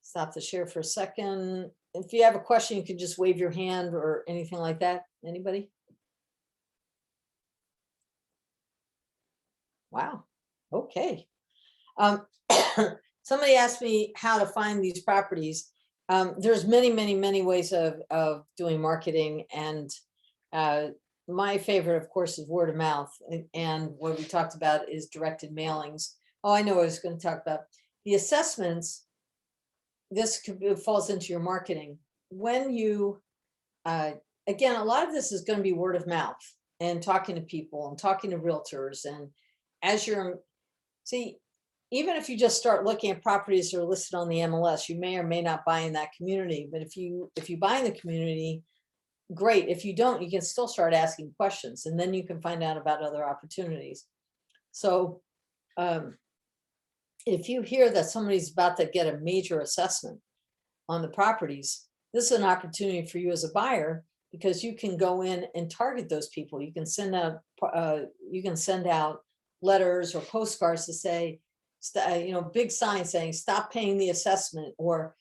stop the share for a second. If you have a question, you can just wave your hand or anything like that. Anybody? Wow. Okay. Somebody asked me how to find these properties. There's many ways of doing marketing, and my favorite, of course, is word of mouth. And what we talked about is directed mailings. Oh, I know what I was going to talk about. The assessments, this falls into your marketing. When you, again, a lot of this is going to be word of mouth and talking to people and talking to realtors. And as you're, see, even if you just start looking at properties that are listed on the MLS, you may or may not buy in that community. But if you buy in the community, great. If you don't, you can still start asking questions, and then you can find out about other opportunities. So if you hear that somebody's about to get a major assessment on the properties, this is an opportunity for you as a buyer, because you can go in and target those people. You can send out letters or postcards to say, big signs saying, stop paying the assessment, or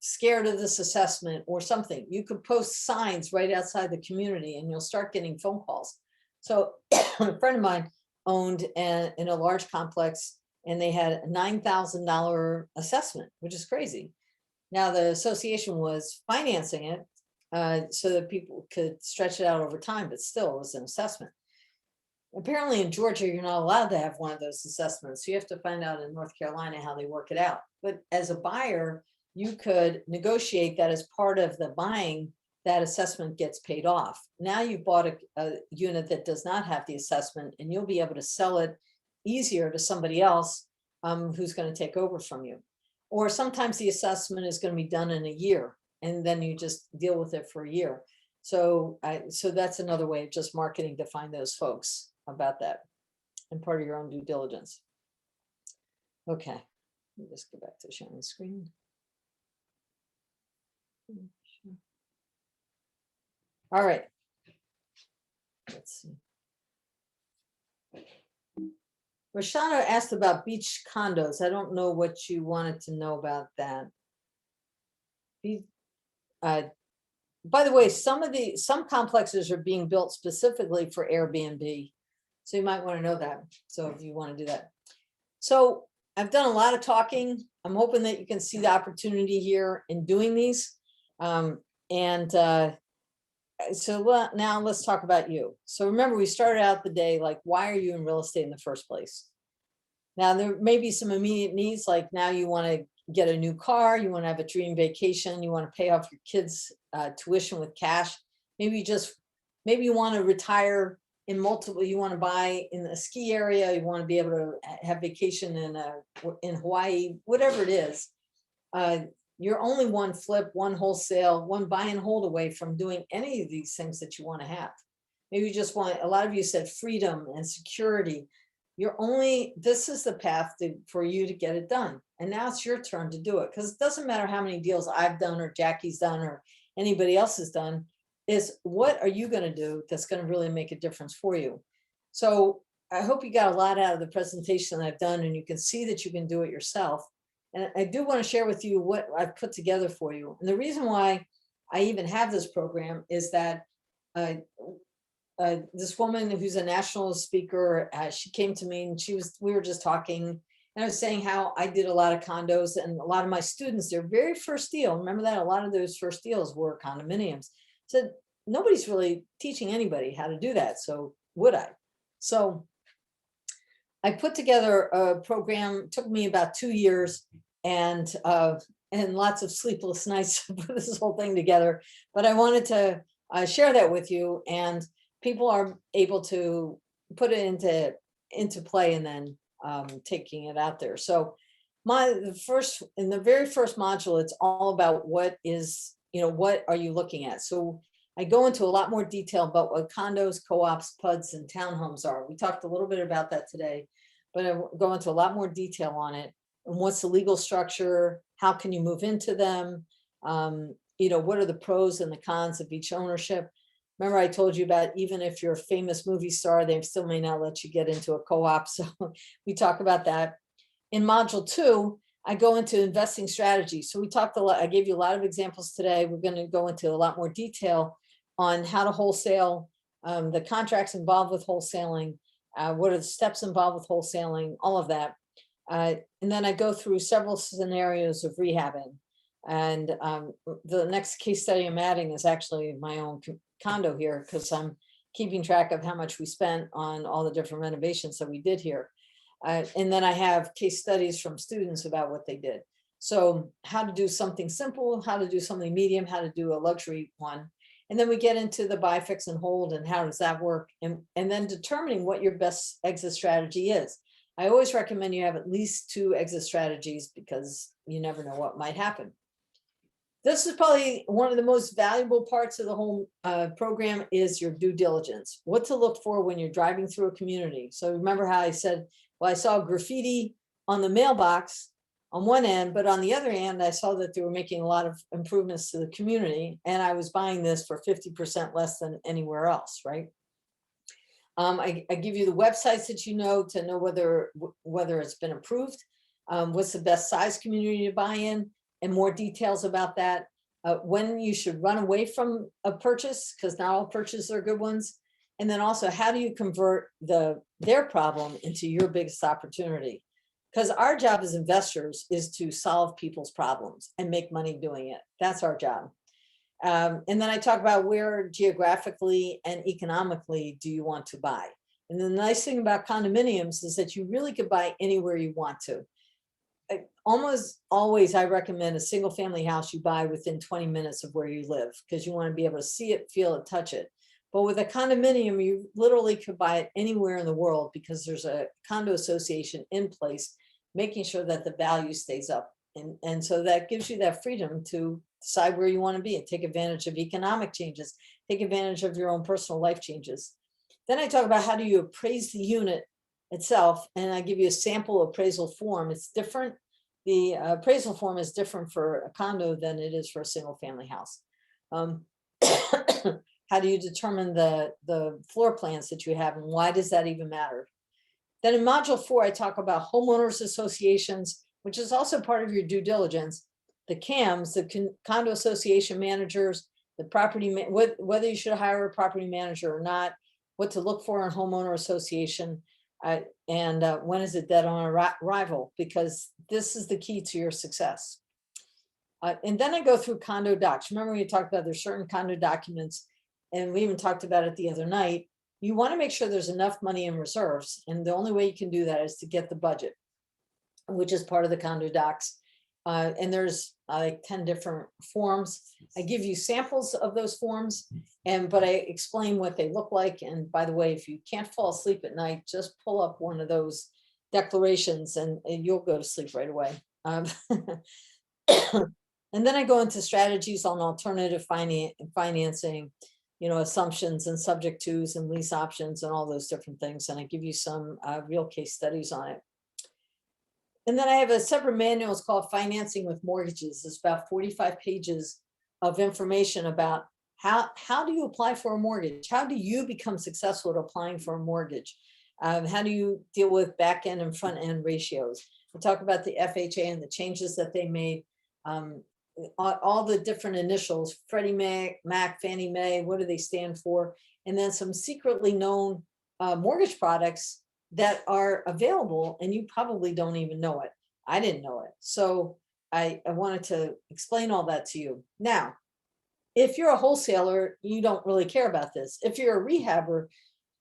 scared of this assessment, or something. You could post signs right outside the community and you'll start getting phone calls. So a friend of mine owned in a large complex, and they had a $9,000 assessment, which is crazy. Now the association was financing it so that people could stretch it out over time, but still it was an assessment. Apparently in Georgia, you're not allowed to have one of those assessments. So you have to find out in North Carolina how they work it out. But as a buyer, you could negotiate that as part of the buying, that assessment gets paid off. Now you bought a unit that does not have the assessment, and you'll be able to sell it easier to somebody else who's going to take over from you. Or sometimes the assessment is going to be done in a year, and then you just deal with it for a year. So that's another way of just marketing to find those folks about that, and part of your own due diligence. Okay, let me just go back to sharing the screen. All right. Let's see. Rashana asked about beach condos. I don't know what you wanted to know about that. By the way, some complexes are being built specifically for Airbnb. So you might want to know that. So if you want to do that. So I've done a lot of talking. I'm hoping that you can see the opportunity here in doing these. So now let's talk about you. So remember, we started out the day like, why are you in real estate in the first place? Now there may be some immediate needs, like now you want to get a new car, you want to have a dream vacation, you want to pay off your kids' tuition with cash. Maybe you want to retire in multiple, you want to buy in a ski area, you want to be able to have vacation in Hawaii, whatever it is. You're only one flip, one wholesale, one buy and hold away from doing any of these things that you want to have. Maybe you just want, a lot of you said freedom and security. This is the path for you to get it done. And now it's your turn to do it, because it doesn't matter how many deals I've done or Jackie's done or anybody else has done, is what are you going to do that's going to really make a difference for you? So I hope you got a lot out of the presentation that I've done, and you can see that you can do it yourself. And I do want to share with you what I've put together for you. And the reason why I even have this program is that this woman who's a national speaker, she came to me and we were just talking, And I was saying how I did a lot of condos, and a lot of my students, their very first deal, remember that a lot of those first deals were condominiums. So nobody's really teaching anybody how to do that. So would I? So I put together a program, took me about 2 years, and lots of sleepless nights to put this whole thing together. But I wanted to share that with you, and people are able to put it into play, and then taking it out there. So in the very first module, it's all about what is, what are you looking at? So I go into a lot more detail about what condos, co-ops, PUDs, and townhomes are. We talked a little bit about that today, but I go into a lot more detail on it. And what's the legal structure? How can you move into them? What are the pros and the cons of each ownership? Remember, I told you about, even if you're a famous movie star, they still may not let you get into a co-op. So we talk about that. In module 2, I go into investing strategies. So we talked a lot. I gave you a lot of examples today. We're going to go into a lot more detail on how to wholesale, the contracts involved with wholesaling, what are the steps involved with wholesaling, all of that. And then I go through several scenarios of rehabbing. And the next case study I'm adding is actually my own condo here, because I'm keeping track of how much we spent on all the different renovations that we did here. And then I have case studies from students about what they did. So how to do something simple, how to do something medium, how to do a luxury one. And then we get into the buy, fix, and hold, and how does that work? And then determining what your best exit strategy is. I always recommend you have at least 2 exit strategies, because you never know what might happen. This is probably one of the most valuable parts of the whole program, is your due diligence. What to look for when you're driving through a community. So remember how I said, well, I saw graffiti on the mailbox on one end, but on the other hand, I saw that they were making a lot of improvements to the community, and I was buying this for 50% less than anywhere else, right? I give you the websites that to know whether it's been approved, what's the best size community to buy in, and more details about that. When you should run away from a purchase, because not all purchases are good ones. And then also, how do you convert their problem into your biggest opportunity? Because our job as investors is to solve people's problems and make money doing it. That's our job. And then I talk about where geographically and economically do you want to buy. And the nice thing about condominiums is that you really could buy anywhere you want to. Almost always, I recommend a single family house you buy within 20 minutes of where you live, because you want to be able to see it, feel it, touch it. But with a condominium, you literally could buy it anywhere in the world, because there's a condo association in place, making sure that the value stays up. And so that gives you that freedom to decide where you want to be and take advantage of economic changes, take advantage of your own personal life changes. Then I talk about how do you appraise the unit itself, and I give you a sample appraisal form. It's different. The appraisal form is different for a condo than it is for a single family house. How do you determine the floor plans that you have, and why does that even matter? Then in module 4, I talk about homeowners associations, which is also part of your due diligence, the CAMs, the condo association managers, the property, whether you should hire a property manager or not, what to look for in homeowner association, and when is it dead on arrival, because this is the key to your success. And then I go through condo docs. Remember we talked about there's certain condo documents, and we even talked about it the other night. You want to make sure there's enough money in reserves, and the only way you can do that is to get the budget, which is part of the condo docs. And there's like 10 different forms. I give you samples of those forms, but I explain what they look like. And by the way, if you can't fall asleep at night, just pull up one of those declarations and you'll go to sleep right away. And then I go into strategies on alternative financing, assumptions and subject tos and lease options and all those different things. And I give you some real case studies on it. And then I have a separate manual. It's called Financing with Mortgages. It's about 45 pages of information about how do you apply for a mortgage? How do you become successful at applying for a mortgage? How do you deal with back end and front end ratios? We talk about the FHA and the changes that they made. All the different initials, Freddie Mac, Fannie Mae, what do they stand for? And then some secretly known mortgage products that are available and you probably don't even know it. I didn't know it. So I wanted to explain all that to you. Now, if you're a wholesaler, you don't really care about this. If you're a rehabber,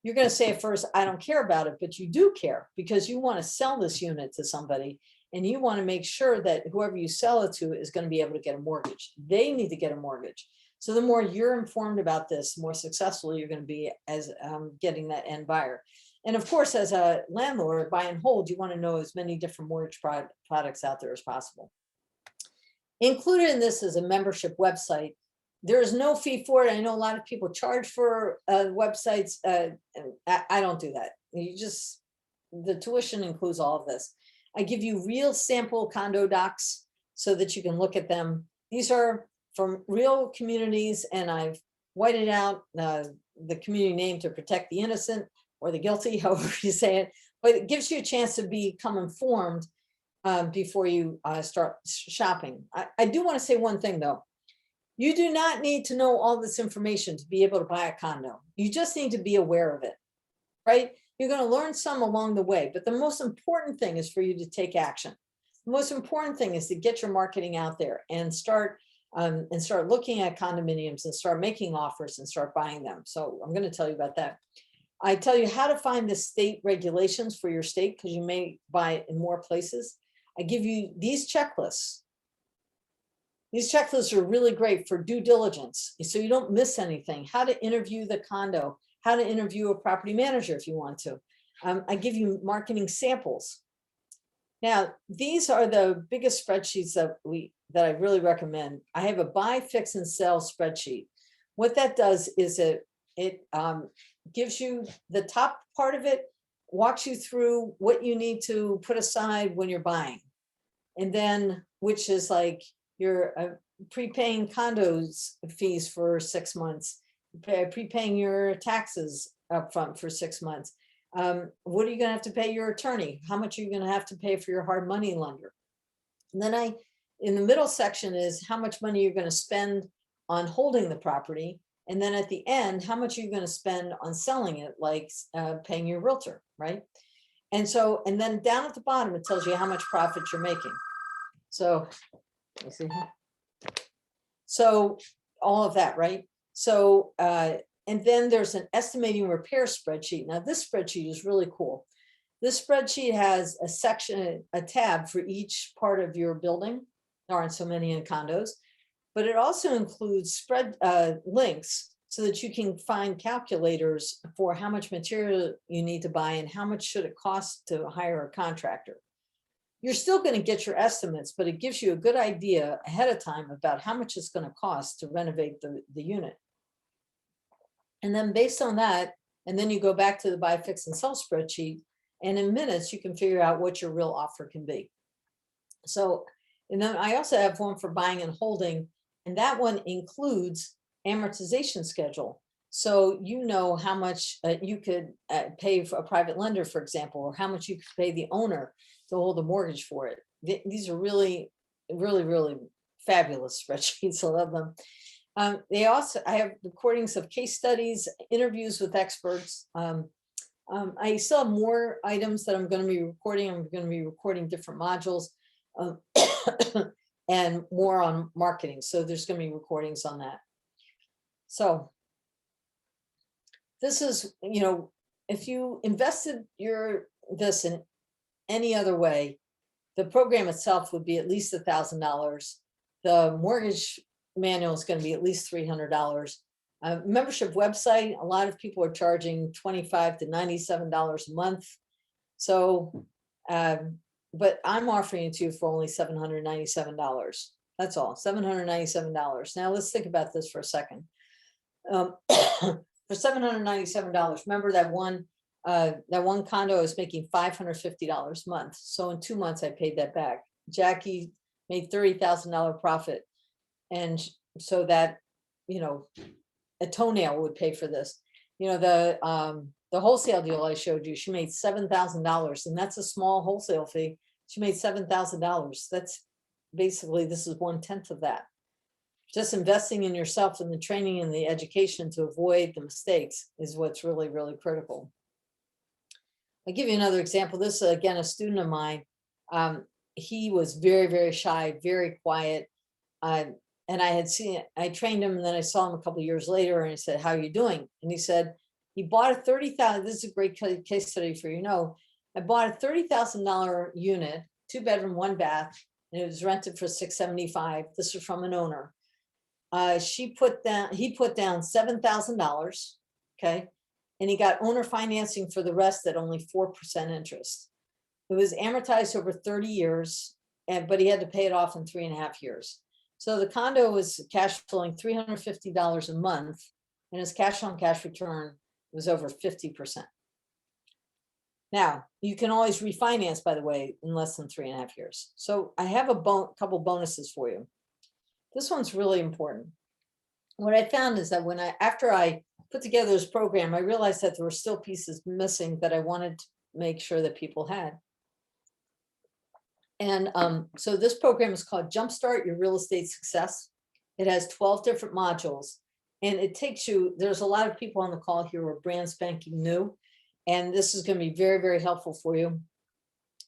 you're going to say at first, I don't care about it, but you do care because you want to sell this unit to somebody and you want to make sure that whoever you sell it to is going to be able to get a mortgage. They need to get a mortgage. So the more you're informed about this, the more successful you're going to be as getting that end buyer. And of course, as a landlord, buy and hold, you want to know as many different mortgage products out there as possible. Included in this is a membership website. There is no fee for it. I know a lot of people charge for websites. I don't do that. You just, the tuition includes all of this. I give you real sample condo docs so that you can look at them. These are from real communities, and I've whited out the community name to protect the innocent or the guilty, however you say it, but it gives you a chance to become informed before you start shopping. I do want to say one thing though. You do not need to know all this information to be able to buy a condo. You just need to be aware of it, right? You're going to learn some along the way, but the most important thing is for you to take action. The most important thing is to get your marketing out there and start looking at condominiums and start making offers and start buying them. So I'm going to tell you about that. I tell you how to find the state regulations for your state because you may buy it in more places. I give you these checklists. These checklists are really great for due diligence, so you don't miss anything. How to interview the condo, how to interview a property manager if you want to. I give you marketing samples. Now, these are the biggest spreadsheets that I really recommend. I have a buy, fix, and sell spreadsheet. What that does is it gives you the top part of it, walks you through what you need to put aside when you're buying. And then, which is like, you're prepaying condos fees for 6 months, prepaying your taxes upfront for 6 months. What are you going to have to pay your attorney? How much are you going to have to pay for your hard money lender? And then in the middle section is how much money you're going to spend on holding the property. And then at the end, how much are you going to spend on selling it, like paying your realtor, right? And so, and then down at the bottom, it tells you how much profit you're making. So, let me see here. So all of that, right? So, and then there's an estimating repair spreadsheet. Now this spreadsheet is really cool. This spreadsheet has a section, a tab for each part of your building. There aren't so many in condos, but it also includes links so that you can find calculators for how much material you need to buy and how much should it cost to hire a contractor. You're still going to get your estimates, but it gives you a good idea ahead of time about how much it's going to cost to renovate the unit. And then based on that, and then you go back to the buy, fix, and sell spreadsheet, and in minutes, you can figure out what your real offer can be. So, and then I also have one for buying and holding, and that one includes amortization schedule. So you know how much you could pay for a private lender, for example, or how much you could pay the owner to hold a mortgage for it. These are really, really, really fabulous spreadsheets. I love them. I have recordings of case studies, interviews with experts. I still have more items that I'm going to be recording. I'm going to be recording different modules and more on marketing. So there's going to be recordings on that. So this is, you know, if you invested this in any other way, the program itself would be at least $1,000. The mortgage manual is going to be at least $300. Membership website, a lot of people are charging $25 to $97 a month. So, but I'm offering it to you for only $797. That's all, $797. Now let's think about this for a second. For $797, remember that one condo is making $550 a month. So in 2 months, I paid that back. Jackie made $30,000 profit. And so that, you know, a toenail would pay for this. You know, the wholesale deal I showed you, she made $7,000, and that's a small wholesale fee. She made $7,000. That's basically, this is 1/10 of that. Just investing in yourself and the training and the education to avoid the mistakes is what's really, really critical. I'll give you another example. This is again a student of mine. He was very, very shy, very quiet. And I trained him, and then I saw him a couple of years later, and I said, "How are you doing?" And he said, he bought a 30,000. This is a great case study for you. Know, I bought a $30,000 unit, 2 bedroom, 1 bath, and it was rented for $675. This was from an owner. He put down $7,000. Okay. And he got owner financing for the rest at only 4% interest. It was amortized over 30 years, but he had to pay it off in 3.5 years. So the condo was cash flowing $350 a month, and his cash on cash return was over 50%. Now, you can always refinance, by the way, in less than 3.5 years. So I have a couple bonuses for you. This one's really important. What I found is that after I put together this program, I realized that there were still pieces missing that I wanted to make sure that people had. And so this program is called Jumpstart Your Real Estate Success. It has 12 different modules, and it takes you, there's a lot of people on the call here who are brand spanking new, and this is going to be very, very helpful for you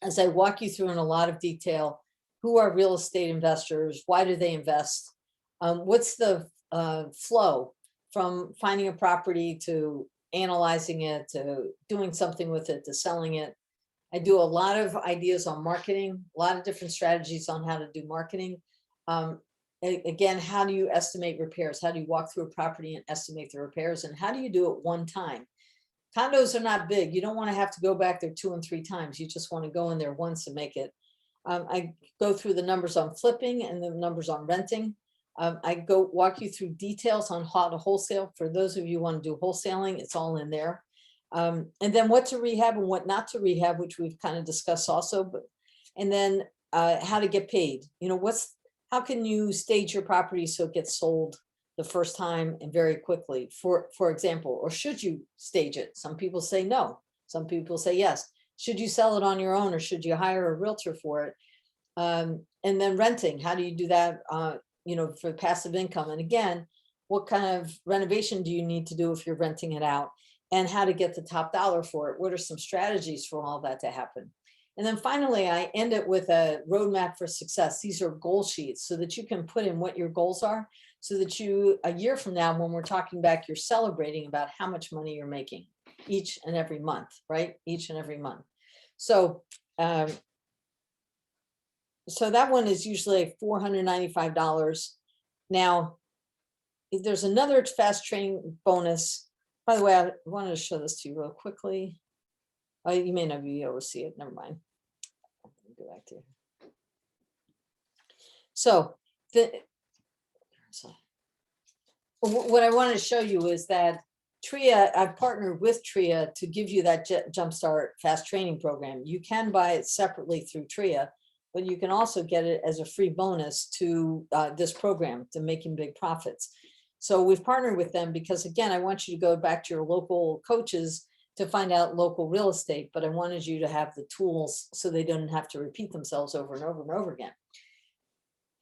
as I walk you through in a lot of detail who are real estate investors, why do they invest, what's the flow from finding a property to analyzing it to doing something with it to selling it. I do a lot of ideas on marketing, a lot of different strategies on how to do marketing. Again, how do you estimate repairs? How do you walk through a property and estimate the repairs? And how do you do it one time? Condos are not big. You don't want to have to go back there 2 and 3 times. You just want to go in there once and make it. I go through the numbers on flipping and the numbers on renting. I walk you through details on how to wholesale. For those of you who want to do wholesaling, it's all in there. And then what to rehab and what not to rehab, which we've kind of discussed also. And then how to get paid. You know, how can you stage your property so it gets sold the first time and very quickly, for example, or should you stage it? Some people say no. Some people say yes. Should you sell it on your own, or should you hire a realtor for it? And then renting, how do you do that? You know, for passive income. And again, what kind of renovation do you need to do if you're renting it out, and how to get the top dollar for it? What are some strategies for all that to happen? And then finally, I end it with a roadmap for success. These are goal sheets so that you can put in what your goals are, so that you, a year from now, when we're talking back, you're celebrating about how much money you're making each and every month, right? Each and every month. So, so that one is usually $495. Now, there's another fast training bonus. By the way, I wanted to show this to you real quickly. Oh, you may not be able to see it. Never mind. Go back to. So what I wanted to show you is that REIA, I've partnered with REIA to give you that Jumpstart Fast Training Program. You can buy it separately through REIA, but you can also get it as a free bonus to this program, to Making Big Profits. So we've partnered with them because, again, I want you to go back to your local coaches to find out local real estate, but I wanted you to have the tools so they don't have to repeat themselves over and over and over again.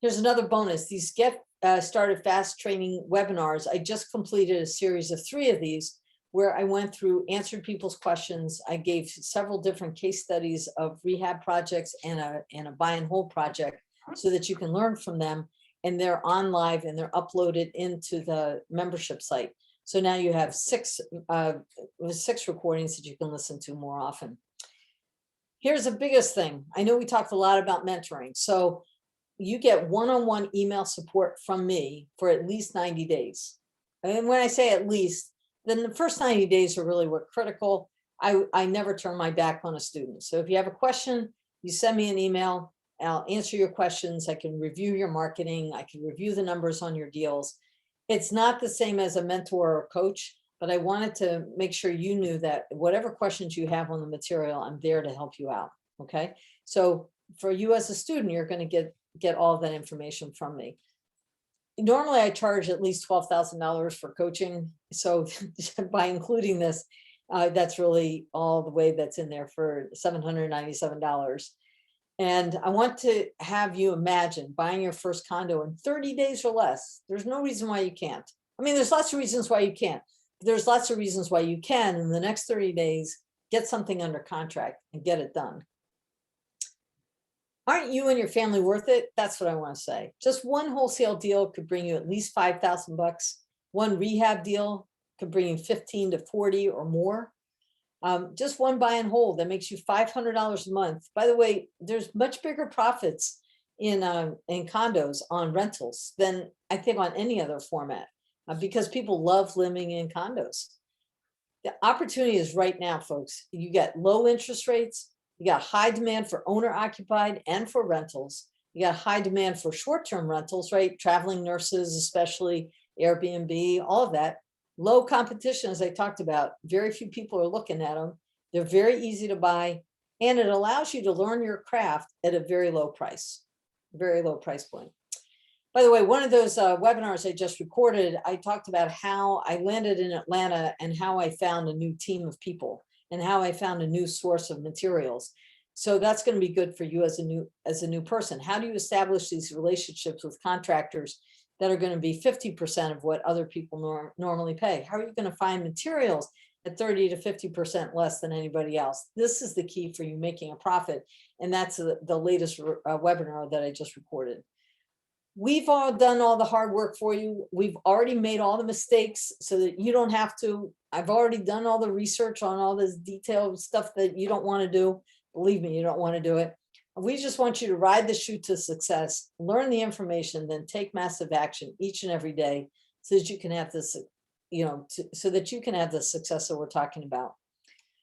Here's another bonus. These Get Started Fast Training webinars. I just completed a series of 3 of these where I went through, answered people's questions. I gave several different case studies of rehab projects and a buy and hold project so that you can learn from them. And they're on live and they're uploaded into the membership site. So now you have 6 recordings that you can listen to more often. Here's the biggest thing. I know we talked a lot about mentoring. So you get one-on-one email support from me for at least 90 days. And when I say at least, then the first 90 days are really what critical. I never turn my back on a student. So if you have a question, you send me an email, I'll answer your questions. I can review your marketing. I can review the numbers on your deals. It's not the same as a mentor or coach, but I wanted to make sure you knew that whatever questions you have on the material, I'm there to help you out. Okay. So for you as a student, you're going to get all of that information from me. Normally I charge at least $12,000 for coaching. So by including this, that's really all the way that's in there for $797. And I want to have you imagine buying your first condo in 30 days or less. There's no reason why you can't. I mean, there's lots of reasons why you can't. But there's lots of reasons why you can in the next 30 days get something under contract and get it done. Aren't you and your family worth it? That's what I want to say. Just one wholesale deal could bring you at least $5,000. One rehab deal could bring you 15 to 40 or more. Just one buy and hold that makes you $500 a month. By the way, there's much bigger profits in condos on rentals than I think on any other format, because people love living in condos. The opportunity is right now, folks. You get low interest rates. You got high demand for owner occupied and for rentals. You got high demand for short-term rentals, right? Traveling nurses, especially Airbnb, all of that. Low competition, as I talked about. Very few people are looking at them. They're very easy to buy, and it allows you to learn your craft at a very low price point. By the way, one of those webinars I just recorded, I talked about how I landed in Atlanta and how I found a new team of people and how I found a new source of materials. So that's going to be good for you as a new person. How do you establish these relationships with contractors that are going to be 50% of what other people normally pay? How are you going to find materials at 30 to 50% less than anybody else? This is the key for you making a profit. And that's the latest webinar that I just recorded. We've all done all the hard work for you. We've already made all the mistakes so that you don't have to. I've already done all the research on all this detailed stuff that you don't want to do. Believe me, you don't want to do it. We just want you to ride the chute to success, learn the information, then take massive action each and every day so that you can have this, so that you can have the success that we're talking about.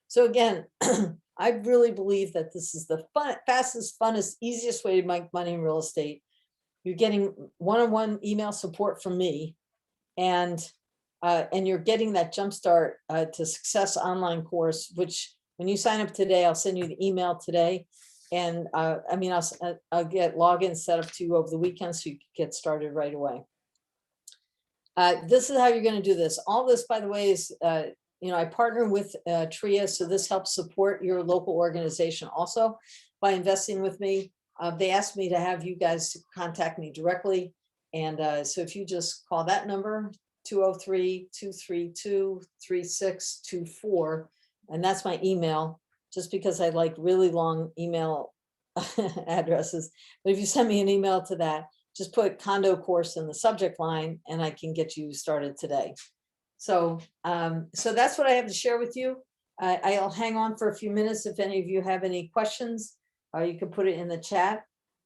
So again, I really believe that this is the fastest, funnest, easiest way to make money in real estate. You're getting one-on-one email support from me, and you're getting that Jumpstart to Success online course, which when you sign up today, I'll send you the email today. And I'll get logins set up to you over the weekend so you can get started right away. This is how you're going to do this. All this, by the way, is, I partner with REIA, so this helps support your local organization also by investing with me. They asked me to have you guys contact me directly. And so if you just call that number, 203-232-3624, and that's my email, just because I like really long email addresses. But if you send me an email to that, just put condo course in the subject line and I can get you started today. So, so that's what I have to share with you. I'll hang on for a few minutes. If any of you have any questions, you can put it in the chat.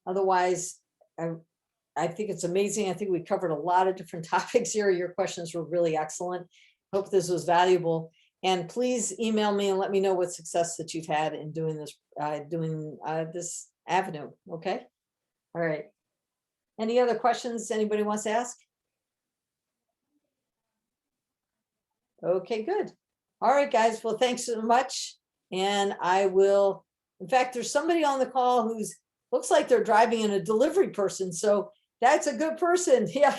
Otherwise, I think it's amazing. I think we covered a lot of different topics here. Your questions were really excellent. Hope this was valuable. And please email me and let me know what success that you've had in doing this, this avenue. Okay. All right. Any other questions anybody wants to ask? Okay, good. All right, guys. Well, thanks so much. And I will, in fact, there's somebody on the call who's looks like they're driving in a delivery person. So that's a good person. Yeah.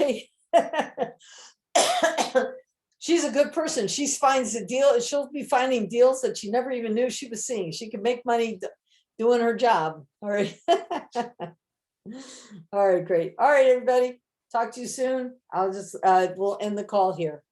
She's a good person. She finds a deal. She'll be finding deals that she never even knew she was seeing. She can make money doing her job. All right. All right, great. All right, everybody. Talk to you soon. I'll just, we'll end the call here.